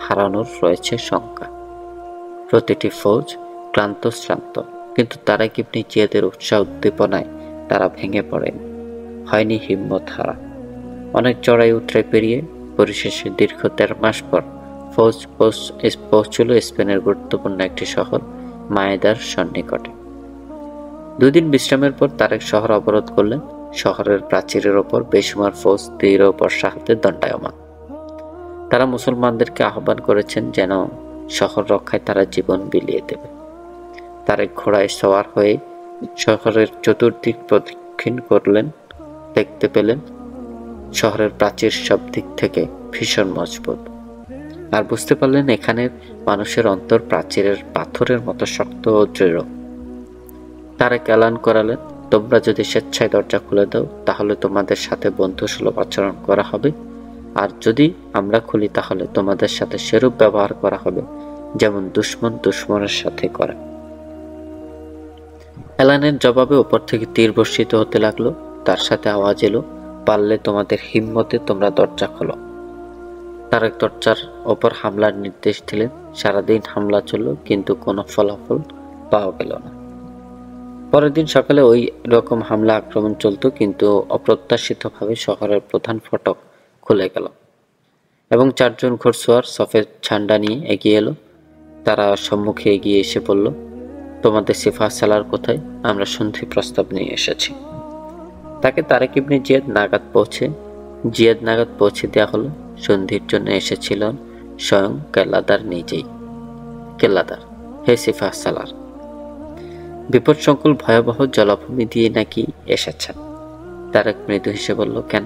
A: হারানোর রয়েছে শঙ্কা। প্রতিটি ফৌজ ক্লান্ত শ্রান্ত, কিন্তু তারেক ইবনে জিয়াদের উৎসাহ উদ্দীপনায় তারা ভেঙে পড়েন, হয়নি হিম্মত হারা। অনেক চড়াই উতরাই পেরিয়ে পরিশেষে দীর্ঘ 13 মাস পর ফৌজ পৌঁছল স্পেনের গুরুত্বপূর্ণ একটি শহর মায়েদার সন্নিকটে। 2 দিন বিশ্রামের পর তারেক শহর অবরোধ করলেন। শহরের প্রাচীরের ওপর বেসুমার ফৌজ তীর ও বর্ষা হাতে দণ্ডায়মান। তারা মুসলমানদেরকে আহ্বান করেছেন যেন শহর রক্ষায় তারা জীবন বিলিয়ে দেবে। তারেক ঘোড়ায় সওয়ার হয়ে শহরের চতুর্দিক প্রদক্ষিণ করলেন। দেখতে পেলেন শহরের প্রাচীর সব দিক থেকে ভীষণ মজবুত, আর বুঝতে পারলেন এখানের মানুষের অন্তর প্রাচীরের পাথরের মতো শক্ত ও দৃঢ়। তারেক এলান করালেন, তোমরা যদি স্বেচ্ছায় দরজা খুলে দাও তাহলে তোমাদের সাথে বন্ধুসুলভ আচরণ করা হবে, আর যদি আমরা খুলি তাহলে তোমাদের সাথে সেরূপ ব্যবহার করা হবে যেমন দুশমন দুশমনের সাথে করে। এলানের জবাবে উপর থেকে তীর বর্ষিত হতে লাগলো। তার সাথে আওয়াজ এলো, পারলে তোমাদের হিম্মতে তোমরা দরজা খোলো। তারেক দরজার ওপর হামলার নির্দেশ দিলেন। সারাদিন হামলা চলল, কিন্তু কোনো ফলাফল পাওয়া গেল না। পরের দিন সকালে ওই রকম হামলা আক্রমণ চলত, কিন্তু অপ্রত্যাশিতভাবে শহরের প্রধান ফটক খুলে গেল এবং 4 জন ঘোড়সওয়ার সফেদ ঝান্ডা নিয়ে এগিয়ে এলো। তারা সম্মুখে এগিয়ে এসে বলল, তোমাদের সিফাহ সালার কোথায়? আমরা সন্ধি প্রস্তাব নিয়ে এসেছি। তাকে তারেক ইবনে জিয়াদ নাগাদ পৌঁছে দেওয়া হলো। সন্ধির জন্য এসেছিলেন স্বয়ং কেল্লাদার নিজেই। কেল্লাদার, হে সিফাহ সালার, বিপদসংকুল ভয়াবহ জলাভূমি দিয়ে নাকি এসেছেন? তারেক মৃদু হেসে বলল, কেন,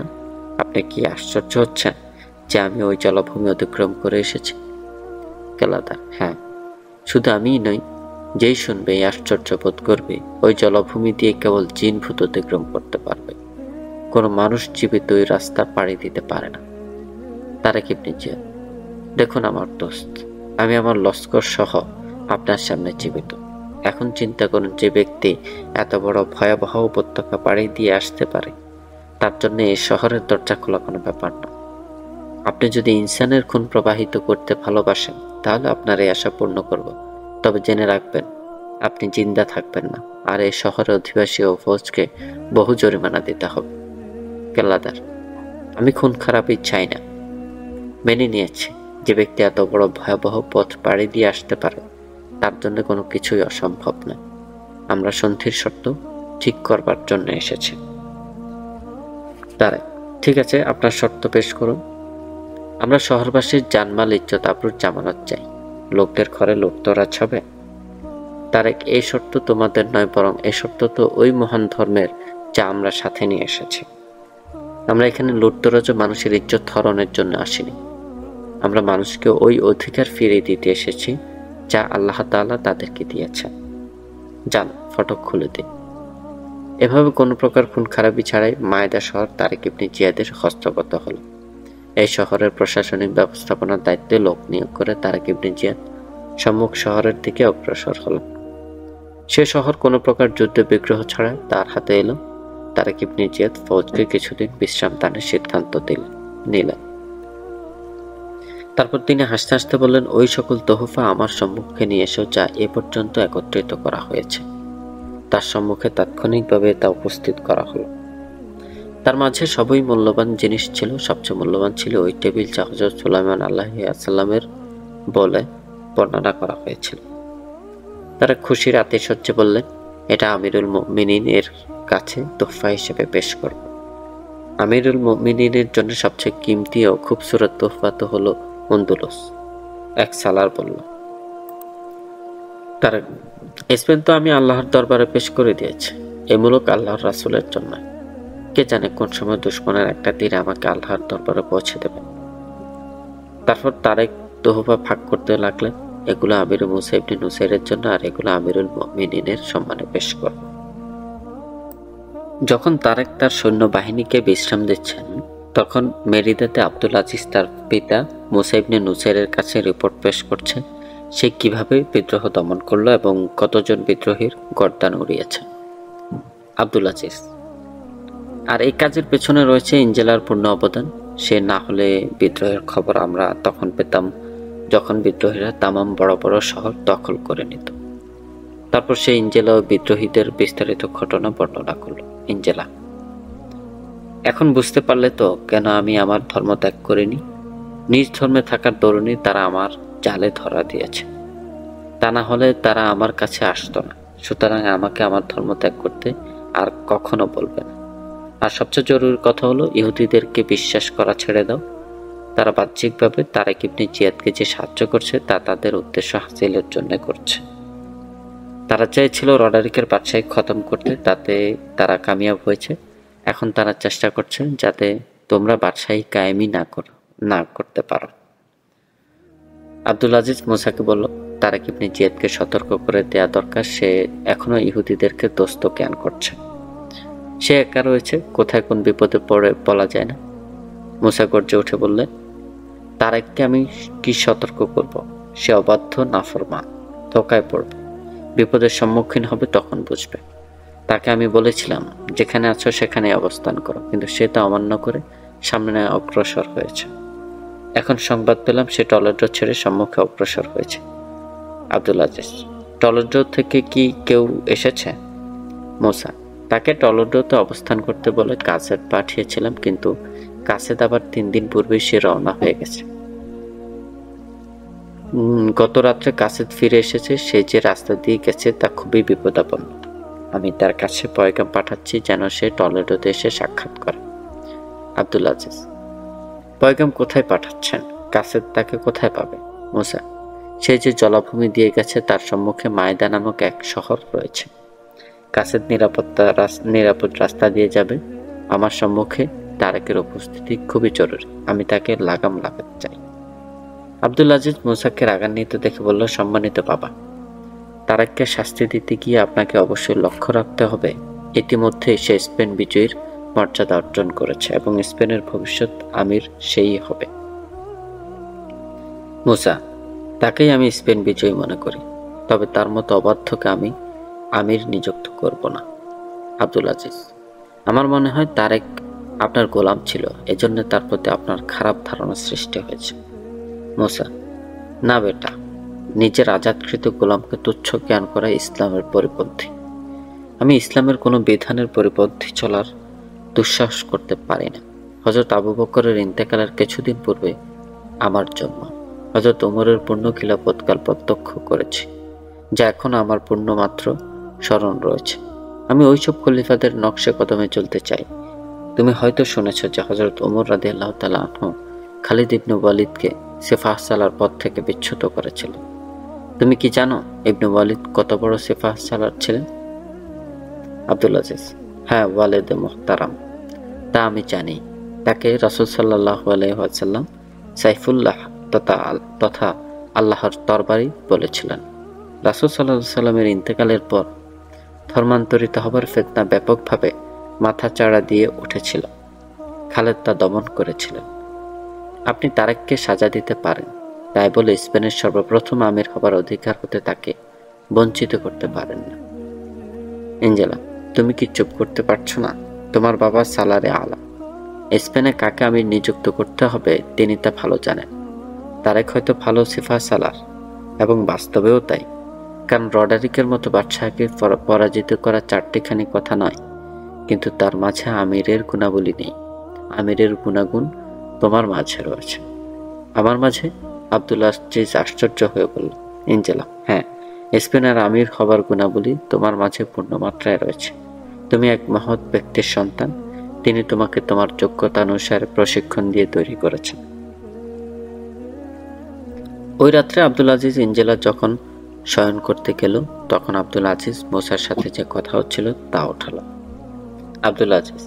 A: আপনি কি আশ্চর্য হচ্ছেন যে আমি ওই জলাভূমি অতিক্রম করে এসেছি? কেল্লাদার, হ্যাঁ, শুধু আমিই নই, যেই শুনবে এই আশ্চর্য বোধ করবে ওই জলাভূমি দিয়ে কেবল জিন ভূত অতিক্রম করতে পারবে, কোনো মানুষ জীবিত ওই রাস্তা পাড়ি দিতে পারে না। তারেক ইবনে জিয়াদ, দেখুন আমার দোস্ত, আমি আমার লস্কর সহ আপনার সামনে জীবিত। এখন চিন্তা করুন, যে ব্যক্তি এত বড় ভয়াবহ উপত্যকা পাড়ি দিয়ে আসতে পারে তার জন্য এই শহরের দরজা খোলা কোনো ব্যাপার না। আপনি যদি ইনসানের খুন প্রবাহিত করতে ভালোবাসেন তাহলে আপনার এই আশা পূর্ণ করব, তবে জেনে রাখবেন আপনি জিন্দা থাকবেন না, আর এই শহরের অধিবাসী ও ফৌজকে বহু জরিমানা দিতে হবে। কেল্লাদার, আমি খুন খারাপই চাই না, মেনে নিয়েছি যে ব্যক্তি এত বড় ভয়াবহ পথ পাড়ি দিয়ে আসতে পারে তার জন্য কোনো কিছুই অসম্ভব নয়। আমরা সন্ধির শর্ত ঠিক করবার জন্য এসেছি। তারেক, ঠিক আছে, আপনার শর্ত পেশ করুন। আমরা শহরবাসীর জানমাল ইজ্জত আবরুর জামানত চাই, লোকদের ঘরে লুটতরাজ হবে। তারেক, এই শর্ত তোমাদের নয়, বরং এই শর্ত তো ওই মহান ধর্মের যা আমরা সাথে নিয়ে এসেছি। আমরা এখানে লুটতরাজ মানুষের ইজ্জত হরণের জন্য আসিনি। আমরা মানুষকে ওই অধিকার ফিরিয়ে দিতে এসেছি যা আল্লাহ তাআলা তাদেরকে দিয়েছেন। যান, ফটক খুলে দিন। এভাবে কোনো প্রকার খুন খারাপি ছাড়াই মায়েদা শহর তারেক ইবনে জিয়াদের হস্তগত হল। এই শহরের প্রশাসনিক ব্যবস্থাপনার দায়িত্বে লোক নিয়োগ করে তারেক ইবনে জিয়াদ সম্মুখ শহরের দিকে অগ্রসর হল। সে শহর কোনো প্রকার যুদ্ধ বিগ্রহ ছাড়া তার হাতে এলো। তারেক ইবনে জিয়াদ ফৌজকে কিছুদিন বিশ্রাম দানের সিদ্ধান্ত নিলেন। তারপর তিনি হাসতে হাসতে বললেন, ওই সকল তোহফা আমার সম্মুখে নিয়ে এসো যা এ পর্যন্ত একত্রিত করা হয়েছে। তার সম্মুখে তাৎক্ষণিকভাবে তা উপস্থিত করা হলো। তার মাঝে সবই মূল্যবান জিনিস ছিল। সবচেয়ে মূল্যবান ছিল ওই টেবিল যা হযরত সুলাইমান আলাইহিসসালামের বলে বর্ণনা করা হয়েছিল। তারা খুশির আতিশয্যে বললেন, এটা আমিরুল মুমিনিন এর কাছে তোহফা হিসেবে পেশ করব। আমিরুল মুমিনিনের জন্য সবচেয়ে কিমতি ও খুবসুরত তোহফা তো হলো উন্দুলুস। এক সালার বলল, তার স্পেন তো আমি আল্লাহর দরবারে পেশ করে দিয়েছি, এ মুলক আল্লাহর রাসূলের জন্য। কে জানে কোন সময় দুশমনের একটা তীর আমাকে আল্লাহর দরবারে পৌঁছে দেবে। তারপর তারেক তোহফা ভাগ করতে লাগলেন, এগুলো আমির মুসা ইবনে নুসাইরের জন্য, আর এগুলো আমিরুল মুমিনিনের সম্মানে পেশ করব। যখন তারেক তার সৈন্য বাহিনীকে বিশ্রাম দিচ্ছেন তখন মেরিদাতে আব্দুল আজিজ তার পিতা মুসা ইবনে নুসাইরের কাছে রিপোর্ট পেশ করছে সে কিভাবে বিদ্রোহ দমন করলো এবং কতজন বিদ্রোহীর গর্দান উড়িয়েছে। আব্দুল আজিজ, আর এই কাজের পেছনে রয়েছে ইনজেলার পূর্ণ অবদান। সে না হলে বিদ্রোহের খবর আমরা তখন পেতাম যখন বিদ্রোহীরা তামাম বড় বড় শহর দখল করে নিত। তারপর সে এঞ্জেলা ও বিদ্রোহীদের বিস্তারিত ঘটনা বর্ণনা করল। এঞ্জেলা: এখন বুঝতে পারলে তো কেন আমি আমার ধর্ম ত্যাগ করিনি? নিজ ধর্মে থাকার দরুনই তারা আমার জালে ধরা দিয়েছে, তা না হলে তারা আমার কাছে আসতো না। সুতরাং আমাকে আমার ধর্ম ত্যাগ করতে আর কখনো বলবে না। আর সবচেয়ে জরুরি কথা হলো, ইহুদিদেরকে বিশ্বাস করা ছেড়ে দাও। তারা বাহ্যিকভাবে তারেক ইবনে জিয়াদকে যে সাহায্য করছে তা তাদের উদ্দেশ্য হাসিলের জন্য করছে। তারা চেয়েছিল রডারিকের বাদশাহী খতম করতে, তাতে তারা কামিয়াব হয়েছে। এখন তারা চেষ্টা করছে যাতে তোমরা বাদশাহী কায়েমি না করতে পারো। আব্দুল আজিজ মুসাকে বলল, তারেক ইবনে জিয়াদকে সতর্ক করে দেয়া দরকার। সে এখনো ইহুদিদেরকে দোস্ত জ্ঞান করছে। সে একা রয়েছে, কোথায় কোন বিপদে পড়ে বলা যায় না। মুসা গর্জে উঠে বললেন, তারেককে আমি কি সতর্ক করব? সে অবাধ্য, নাফরমান, ধোকায় পড়বে, বিপদের সম্মুখীন হবে, তখন বুঝবে। তাকে আমি বলেছিলাম যেখানে আছো সেখানে অবস্থান করো, কিন্তু সে তা অমান্য করে সামনে অগ্রসর হয়েছে। এখন সংবাদ পেলাম সে টলেডো ছেড়ে সম্মুখে অগ্রসর হয়েছে। আব্দুল আজিজ: টলেডো থেকে কি কেউ এসেছে? মুসা: তাকে টলেডোতে অবস্থান করতে বলে কাসেদ পাঠিয়েছিলাম, কিন্তু কাসেদ আবার 3 দিন পূর্বেই সে রওনা হয়ে গেছে। গত রাত্রে কাসেদ ফিরে এসেছে। সে যে রাস্তা দিয়ে গেছে তা খুবই বিপদাপন্ন। আমি তার কাছে পয়গাম পাঠাচ্ছি যেন সে টলেডোতে এসে সাক্ষাৎ করে। আব্দুল আজিজ: পয়গাম কোথায় পাঠাচ্ছেন? কাসেদ তাকে কোথায় পাবে? মুসা: সে যে জলাভূমি দিয়ে গেছে তার সম্মুখে মায়দা নামক এক শহর রয়েছে। কাসেদ নিরাপদ রাস্তা দিয়ে যাবে। আমার সম্মুখে তারেকের উপস্থিতি খুবই জরুরি। আমি তাকে লাগাম লাগাতে চাই। আব্দুল আজিজ মুসাকে রাগান্বিত দেখে বলল, সম্মানিত বাবা, তারেককে শাস্তি দিতে গিয়ে আপনাকে অবশ্যই লক্ষ্য রাখতে হবে। ইতিমধ্যে সে স্পেন বিজয়ীর মর্যাদা অর্জন করেছে এবং স্পেনের ভবিষ্যৎ আমির সেই হবে। মুসা: তাকেই আমি স্পেন বিজয়ী মনে করি, তবে তার মতো অবাধ্যকে আমি আমির নিযুক্ত করব না। আব্দুল আজিজ: আমার মনে হয় তারেক আপনার গোলাম ছিল, এজন্য তার প্রতি আপনার খারাপ ধারণা সৃষ্টি হয়েছে। মুসা: না বেটা, নিজের আজাদকৃত গোলামকে তুচ্ছ জ্ঞান করা ইসলামের পরিপন্থী। আমি ইসলামের কোনো বিধানের পরিপন্থী চলার দুঃসাহস করতে পারি না। হযরত আবু বকরের ইন্তেকালের কিছুদিন পূর্বে আমার জন্ম। হযরত ওমরের পূর্ণ খিলাফতকাল প্রত্যক্ষ করেছি, যা এখন আমার পূর্ণ মাত্র স্মরণ রয়েছে। আমি ওইসব খলিফাদের নকশে কদমে চলতে চাই। তুমি হয়তো শুনেছ যে হযরত ওমর রাদিয়াল্লাহু তাআলা আনহু খালিদ ইবনে ওয়ালিদকে সিফাহ সালার পদ থেকে বিচ্যুত করেছিলেন। তুমি কি জানো ইবনে ওয়ালিদ কত বড় সিফাহ সালার ছিলেন? আব্দুল আজিজ: হ্যাঁ, ওয়ালিদে মুহতারাম, তা আমি জানি। তাকে রাসূল সাল্লাল্লাহু আলাইহি ওয়াসাল্লাম সাইফুল্লাহ তথা আল্লাহর তরবারি বলেছিলেন। রাসূল সাল্লাল্লাহু আলাইহি ওয়াসাল্লামের ইন্তেকালের পর ধর্মান্তরিত হবার ফিতনা ব্যাপকভাবে মাথাচাড়া দিয়ে উঠেছিল। খালেদ তা দমন করেছিলেন। আপনি তারেককে সাজা দিতে পারেন, তাই বলে স্পেনের সর্বপ্রথম আমির হবার অধিকার হতে তাকে বঞ্চিত করতে পারেন না। এঞ্জেলা: তুমি কি চুপ করতে পারছো না? তোমার বাবা সালারে আলা। স্পেনে কাকে আমির নিযুক্ত করতে হবে তিনি তা ভালো জানেন। তারেক হয়তো ভালো সিফা সালার, এবং বাস্তবেও তাই, কারণ রডারিকের মতো বাদশাহকে পরাজিত করা চারটিখানি কথা নয়, কিন্তু তার মাঝে আমিরের গুণাবলী নেই। আমিরের গুণাগুণ তোমার মাঝে রয়েছে, আমার মাঝে? আব্দুল আজিজ আশ্চর্য হয়ে বলল। এঞ্জেলা: হ্যাঁ, স্পেনের আমির হবার গুণাবলী তোমার মাঝে পূর্ণমাত্রায় রয়েছে। তুমি এক মহৎ ব্যক্তির সন্তান, তিনি তোমাকে তোমার যোগ্যতা অনুসারে প্রশিক্ষণ দিয়ে তৈরি করেছেন। ওই রাত্রে আব্দুল আজিজ এঞ্জেলা যখন শয়ন করতে গেল, তখন আব্দুল আজিজ মুসার সাথে যে কথা হচ্ছিল তা ওঠালো। আব্দুল আজিজ: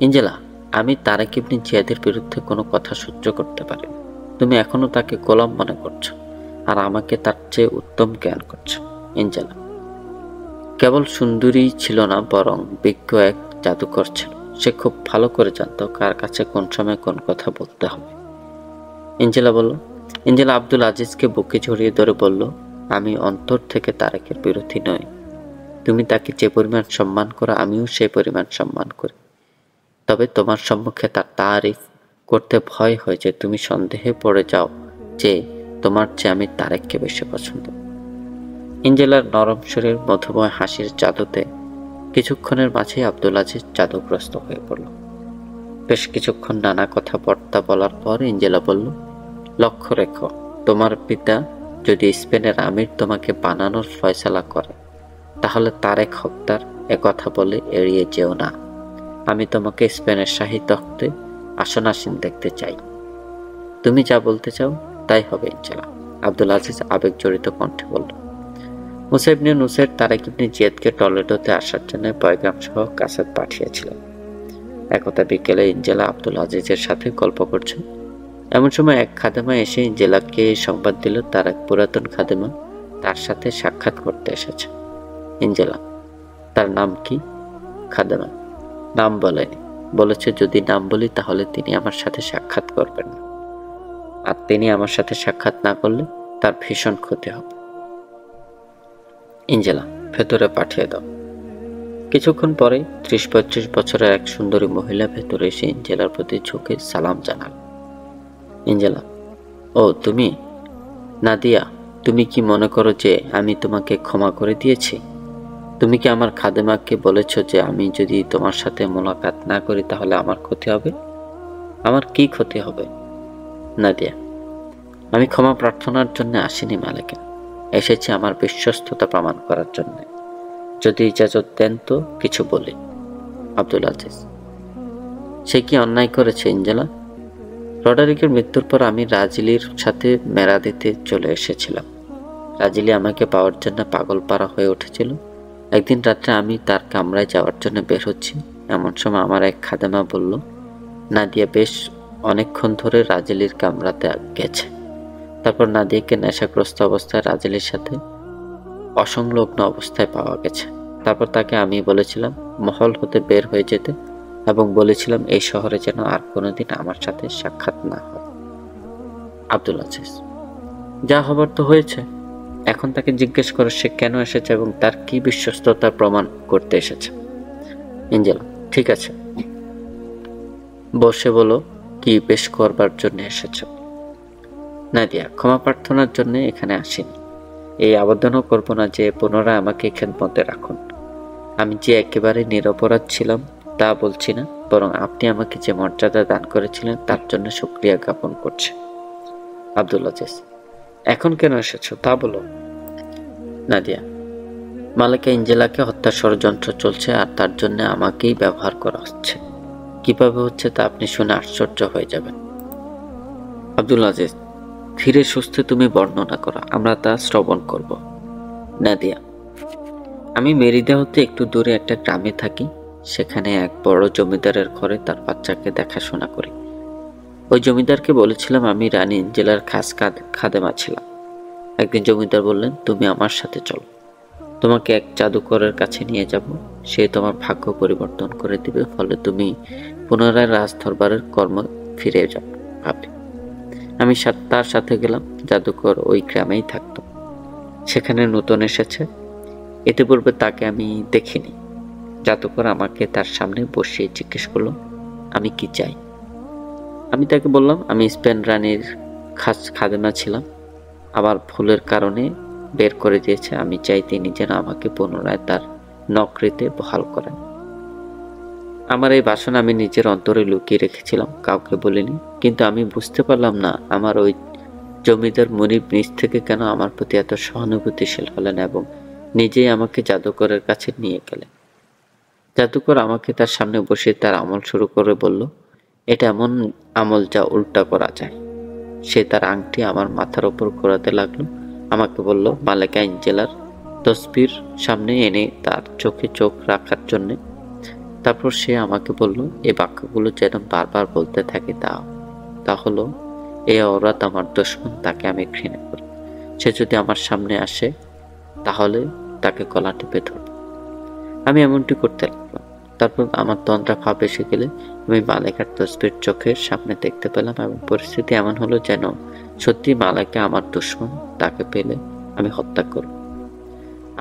A: এঞ্জেলা, আমি তারেক ইবনে জিয়াদের বিরুদ্ধে কোনো কথা সহ্য করতে পারি না। তুমি এখনো তাকে গোলাম মনে করছো, আর আমাকে তার চেয়ে উত্তম জ্ঞান করছো। এঞ্জেলা: কেবল সুন্দরী ছিল না, বরং বিজ্ঞ এক জাদুকর ছিল। সে খুব ভালো করে জানতো কার কাছে কোন সময় কোন কথা বলতে হবে। এঞ্জেলা আব্দুল আজিজকে বুকে জড়িয়ে ধরে বলল, আমি অন্তর থেকে তারেকের বিরোধী নই। তুমি তাকে যে পরিমাণ সম্মান করো, আমিও সেই পরিমাণ সম্মান করি। তবে তোমার সম্মুখে তার তারিফ করতে ভয় হয় যে তুমি সন্দেহে পড়ে যাও যে তোমার চেয়ে আমি তারেককে বেশি পছন্দ। এঞ্জেলার নরম শরীর মধুময় হাসির জাদুতে কিছুক্ষণের মাঝেই আব্দুল আজিজ জাদুগ্রস্ত হয়ে পড়ল। বেশ কিছুক্ষণ নানা কথাবার্তা বলার পর এঞ্জেলা বলল, লক্ষ্য রেখো, তোমার পিতা যদি স্পেনের আমির তোমাকে বানানোর ফয়সালা করে তাহলে তারেক হত্যার একথা বলে এড়িয়ে যেও না। আমি তোমাকে স্পেনের শাহী তখ্তে আসনাসীন দেখতে চাই। তুমি যা বলতে চাও তাই হবে এঞ্জেলা, আব্দুল আজিজ আবেগ জড়িত কণ্ঠে বলল। মুসা ইবনে নুসের তারেক ইবনে জিয়াদকে টলেডোতে আসার জন্য পয়গাম সহ কাসেদ পাঠিয়েছিলেন। একদা বিকেলে এঞ্জেলা আব্দুল আজিজের সাথে গল্প করছে। এমন সময় এক খাদেমা এসে এঞ্জেলাকে সংবাদ দিল তার এক পুরাতন খাদেমা তার সাথে সাক্ষাৎ করতে এসেছে। এঞ্জেলা, তার নাম কি? খাদেমা, নাম বলেনি, বলেছে যদি নাম বলি তাহলে তিনি আমার সাথে সাক্ষাৎ করবেন না, আর তিনি আমার সাথে সাক্ষাৎ না করলে তার ভীষণ ক্ষতি হবে। এঞ্জেলা, ভেতরে পাঠিয়ে দাও। কিছুক্ষণ পরে 30-35 বছরের এক সুন্দরী মহিলা ভেতরে এসে এঞ্জেলার প্রতি ঝুঁকে সালাম জানাল। এঞ্জেলা, ও তুমি নাদিয়া, তুমি কি মনে করো যে আমি তোমাকে ক্ষমা করে দিয়েছি? তুমি কি আমার খাদেমাকে বলেছ যে আমি যদি তোমার সাথে মোলাকাত না করি তাহলে আমার ক্ষতি হবে? আমার কি ক্ষতি হবে? নাদিয়া, আমি ক্ষমা প্রার্থনার জন্য আসিনি মালিকা, এসেছি আমার বিশ্বস্ততা প্রমাণ করার জন্য। যদি ইজাজত দেন তো কিছু বলি। আব্দুল আজিজ, সে কি অন্যায় করেছে এঞ্জেলা? রডারিকের মৃত্যুর পর আমি রাজিলির সাথে মেরাদিতে চলে এসেছিলাম। রাজিলি আমাকে পাওয়ার জন্য পাগলপাড়া হয়ে উঠেছিল। একদিন রাত্রে আমি তার কামরায় যাওয়ার জন্য বের হচ্ছি, এমন সময় আমার এক খাদেমা বলল, নাদিয়া বেশ অনেকক্ষণ ধরে রাজিলির কামরাতে গেছে। তারপর নাদিয়াকে নেশাগ্রস্ত অবস্থায় রাজিলির সাথে অসংলগ্ন অবস্থায় পাওয়া গেছে। তারপর তাকে আমি বলেছিলাম মহল হতে বের হয়ে যেতে এবং বলেছিলাম এই শহরে যেন আর কোনোদিন আমার সাথে সাক্ষাৎ না হয়। আব্দুল আজিজ, যা হবার তো হয়েছে, এখন তাকে জিজ্ঞেস করো সে কেন এসেছে এবং তার কি বিশ্বস্ততার প্রমাণ করতে এসেছে। এঞ্জেলা, ঠিক আছে, বসে বলো কি পেশ করবার জন্য এসেছ। নাদিয়া, ক্ষমা প্রার্থনার জন্য এখানে আসিনি। এই আবেদনও করব না যে পুনরায় আমাকে খেদমতে রাখুন। আমি যে একেবারে নিরপরাধ ছিলাম তা বলছি না, বরং আপনি আমাকে যে মর্যাদা দান করেছিলেন তার জন্য শুকরিয়া জ্ঞাপন করছি। আব্দুল আজিজ, এখন কেন এসেছো তা বলো। নাদিয়া, মালিকা এঞ্জেলাকে হত্যার ষড়যন্ত্র চলছে আর তার জন্য আমাকেই ব্যবহার করা হচ্ছে। কিভাবে হচ্ছে তা আপনি শুনে আশ্চর্য হয়ে যাবেন। আব্দুল আজিজ, ধীরে সুস্থে তুমি বর্ণনা করো, আমরা তা শ্রবণ করব। নাদিয়া, আমি মেরিদা হতে একটু দূরে একটা গ্রামে থাকি। সেখানে এক বড় জমিদারের ঘরে তার বাচ্চাকে দেখাশোনা করি। ওই জমিদারকে বলেছিলাম আমি রানী এঞ্জেলার খাস খাদেমা ছিলাম। একদিন জমিদার বললেন, তুমি আমার সাথে চলো, তোমাকে এক জাদুকরের কাছে নিয়ে যাব, সে তোমার ভাগ্য পরিবর্তন করে দিবে, ফলে তুমি পুনরায় রাজ দরবারের কর্ম ফিরে যাবে। আমি তার সাথে গেলাম। জাদুকর ওই গ্রামেই থাকতো, সেখানে নতুন এসেছে, ইতিপূর্বে তাকে আমি দেখিনি। জাদুকর আমাকে তার সামনে বসিয়ে জিজ্ঞেস করলো আমি কি চাই। আমি তাকে বললাম আমি স্পেন রানীর খাস খাদেমা ছিলাম, আবার ভুলের কারণে বের করে দিয়েছে। আমি চাই তিনি যেন আমাকে পুনরায় তার নকরিতে বহাল করেন। আমার এই বাসনা আমি নিজের অন্তরে লুকিয়ে রেখেছিলাম, কাউকে বলিনি। কিন্তু আমি বুঝতে পারলাম না আমার ওই জমিদার মুনিব নিজ থেকে কেন আমার প্রতি এত সহানুভূতিশীল হলেন এবং নিজেই আমাকে জাদুকরের কাছে নিয়ে গেলেন। জাদুকর আমাকে তার সামনে বসে তার আমল শুরু করে বলল, এটা এমন আমল যা উল্টা করা যায়। সে তার আংটি আমার মাথার উপর ঘোরাতে লাগলো, আমাকে বলল মালিকা এঞ্জেলার তসবির সামনে এনে তার চোখে চোখ রাখার জন্যে। তারপর সে আমাকে বলল এই বাক্যগুলো যেন বারবার বলতে থাকে, তা হলো, এ ওরাত আমার দুশমন, তাকে আমি ঘৃণা করি। সে যদি আমার সামনে আসে তাহলে তাকে গলা টিপে ধরব। আমি এমনটি করতে লাগলাম। তারপর আমার তন্দ্রা ভাব এসে গেলে আমি মালিকার তসবির চোখের সামনে দেখতে পেলাম এবং পরিস্থিতি এমন হলো যেন সত্যি মালিকা আমার দুশমন, তাকে পেলে আমি হত্যা করব।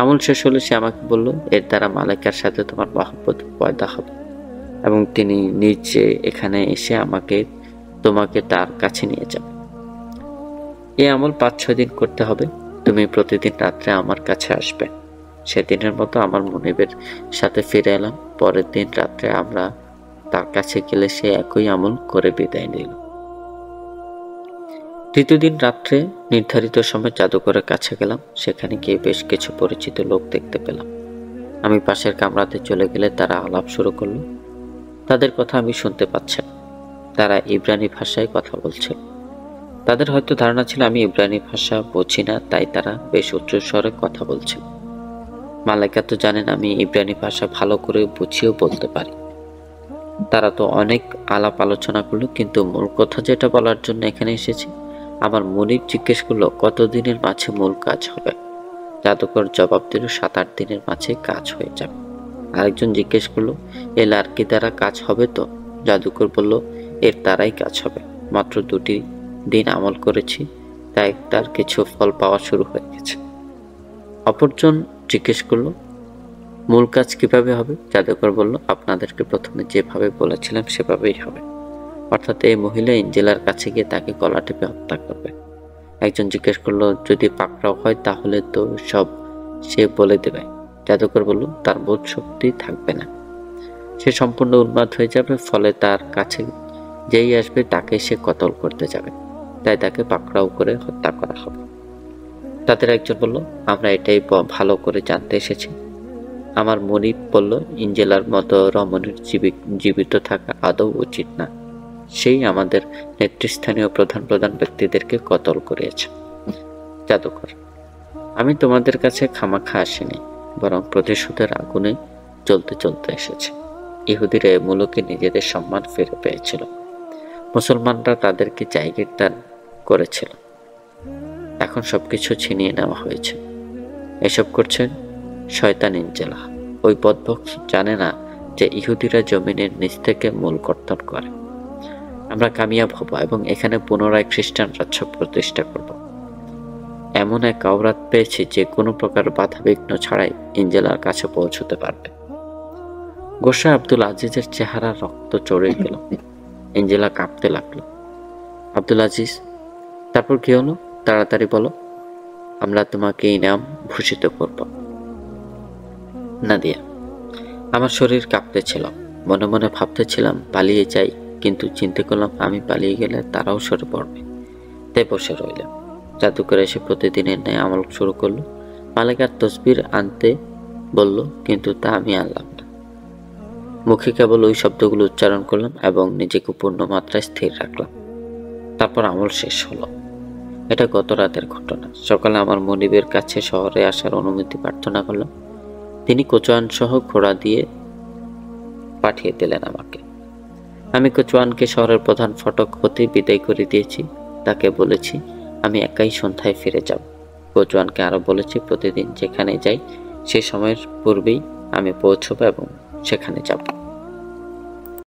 A: আমল শেষ হলে সে আমাকে বলল এর দ্বারা মালিকার সাথে তোমার মহব্বত পয়দা হবে এবং তিনি নিজে এখানে এসে তোমাকে তার কাছে নিয়ে যাবে। এই আমল 5-6 দিন করতে হবে। তুমি প্রতিদিন রাত্রে আমার কাছে আসবে। সেদিনের মতো আমার মনিবের সাথে ফিরে এলাম। পরের দিন রাত্রে আমরা তার কাছে গেলে সে একই আমল করে বিদায় নিল। তৃতীয় দিন রাত্রে নির্ধারিত সময় জাদুকরের কাছে গেলাম। সেখানে গিয়ে বেশ কিছু পরিচিত লোক দেখতে পেলাম। আমি পাশের কামরাতে চলে গেলে তারা আলাপ শুরু করলো। তাদের কথা আমি শুনতে পাচ্ছি না। তারা ইব্রানি ভাষায় কথা বলছিল। তাদের হয়তো ধারণা ছিল আমি ইব্রানি ভাষা বুঝি না, তাই তারা বেশ উচ্চ স্বরে কথা বলছিল। মালাইকা তো জানেন আমি ইব্রানি ভাষা ভালো করে বুঝিয়েও বলতে পারি। তারা তো অনেক আলাপ আলোচনা করলো, কিন্তু মূল কথা যেটা বলার জন্য এখানে এসেছি, আমার মনিব জিজ্ঞেস করলো কতদিনের মাঝে মূল কাজ হবে। জাদুকর জবাব দিল 7-8 দিনের মাঝে কাজ হয়ে যাবে। আরেকজন জিজ্ঞেস করলো এ লার্কি দ্বারা কাজ হবে তো? জাদুকর বলল এর দ্বারাই কাজ হবে। মাত্র 2টি দিন আমল করেছি, তাই তার কিছু ফল পাওয়া শুরু হয়ে গেছে। অপরজন জিজ্ঞেস করলো মূল কাজ কিভাবে হবে? জাদুকর বলল আপনাদেরকে প্রথমে যেভাবে বলেছিলাম সেভাবেই হবে, অর্থাৎ এই মহিলা এঞ্জেলার কাছে গিয়ে তাকে গলা টিপে হত্যা করবে। একজন জিজ্ঞেস করলো যদি পাকড়াও হয় তাহলে তো সব সে বলে দেবে। জাদুকর বলল তার বোধ শক্তি থাকবে না, সে সম্পূর্ণ উন্মাদ হয়ে যাবে, ফলে তার কাছে যেই আসবে তাকে সে কতল করতে যাবে, তাই তাকে পাকড়াও করে হত্যা করা হবে। তাদের একজন বলল আমরা এটাই ভালো করে জানতে এসেছি। আমার মনিব বলল ইঞ্জেলার মতো রমণীর জীবিত থাকা আদৌ উচিত না, সেই আমাদের নেতৃস্থানীয় প্রধান ব্যক্তিদেরকে কতল করিয়েছে। জাদুকর আমি তোমাদের কাছে খামাখা আসিনি, বরং প্রতিশোধের আগুনে জ্বলতে জ্বলতে এসেছে। ইহুদিরা এ মুলুকে নিজেদের সম্মান ফিরে পেয়েছিল, মুসলমানরা তাদেরকে জায়গিরদার করেছিল, এখন সবকিছু ছিনিয়ে নেওয়া হয়েছে। এসব করছেন শয়তান ইঞ্জেলা। ওই বদভক্ত জানে না যে ইহুদিরা জমিনের নিচ থেকে মূল কর্তন করে। আমরা কামিয়াব হব এবং এখানে পুনরায় খ্রিস্টান রাজ্য প্রতিষ্ঠা করব। এমন এক আওরাত পেয়েছি যে কোনো প্রকার বাধা বিঘ্ন ছাড়াই ইঞ্জেলার কাছে পৌঁছতে পারবে। গোসা আব্দুল আজিজের চেহারা রক্ত চড়ে গেল। ইঞ্জেলা কাঁপতে লাগলো। আব্দুল আজিজ তারপর কি হলো? তাড়াতাড়ি বলো, আমরা তোমাকে ইনাম ভূষিত করব। নাদিয়া আমার শরীর কাঁপতেছিল, মনে মনে ভাবতেছিলাম পালিয়ে যাই, কিন্তু চিন্তা করলাম আমি পালিয়ে গেলে তারাও সরে পড়বে, তাই বসে রইলাম। জাদুকর এসে প্রতিদিনের ন্যায় আমল শুরু করলো। মালিকার তসবির আনতে বলল, কিন্তু তা আমি আনলাম না। মুখে কেবল ওই শব্দগুলো উচ্চারণ করলাম এবং নিজেকে পূর্ণ মাত্রায় স্থির রাখলাম। তারপর আমল শেষ হলো। এটা গত রাতের ঘটনা। সকালে আমার মনিবের কাছে শহরে আসার অনুমতি প্রার্থনা করলাম। তিনি কোচোয়ান সহ ঘোড়া দিয়ে পাঠিয়ে দিলেন আমাকে। আমি কোচোয়ানকে শহরের প্রধান ফটক হতে বিদায় করে দিয়েছি। তাকে বলেছি আমি একাই সন্ধ্যায় ফিরে যাব। কোচোয়ানকে আরো বলেছি প্রতিদিন যেখানে যাই সে সময়ের পূর্বেই আমি পৌঁছবো এবং সেখানে যাব।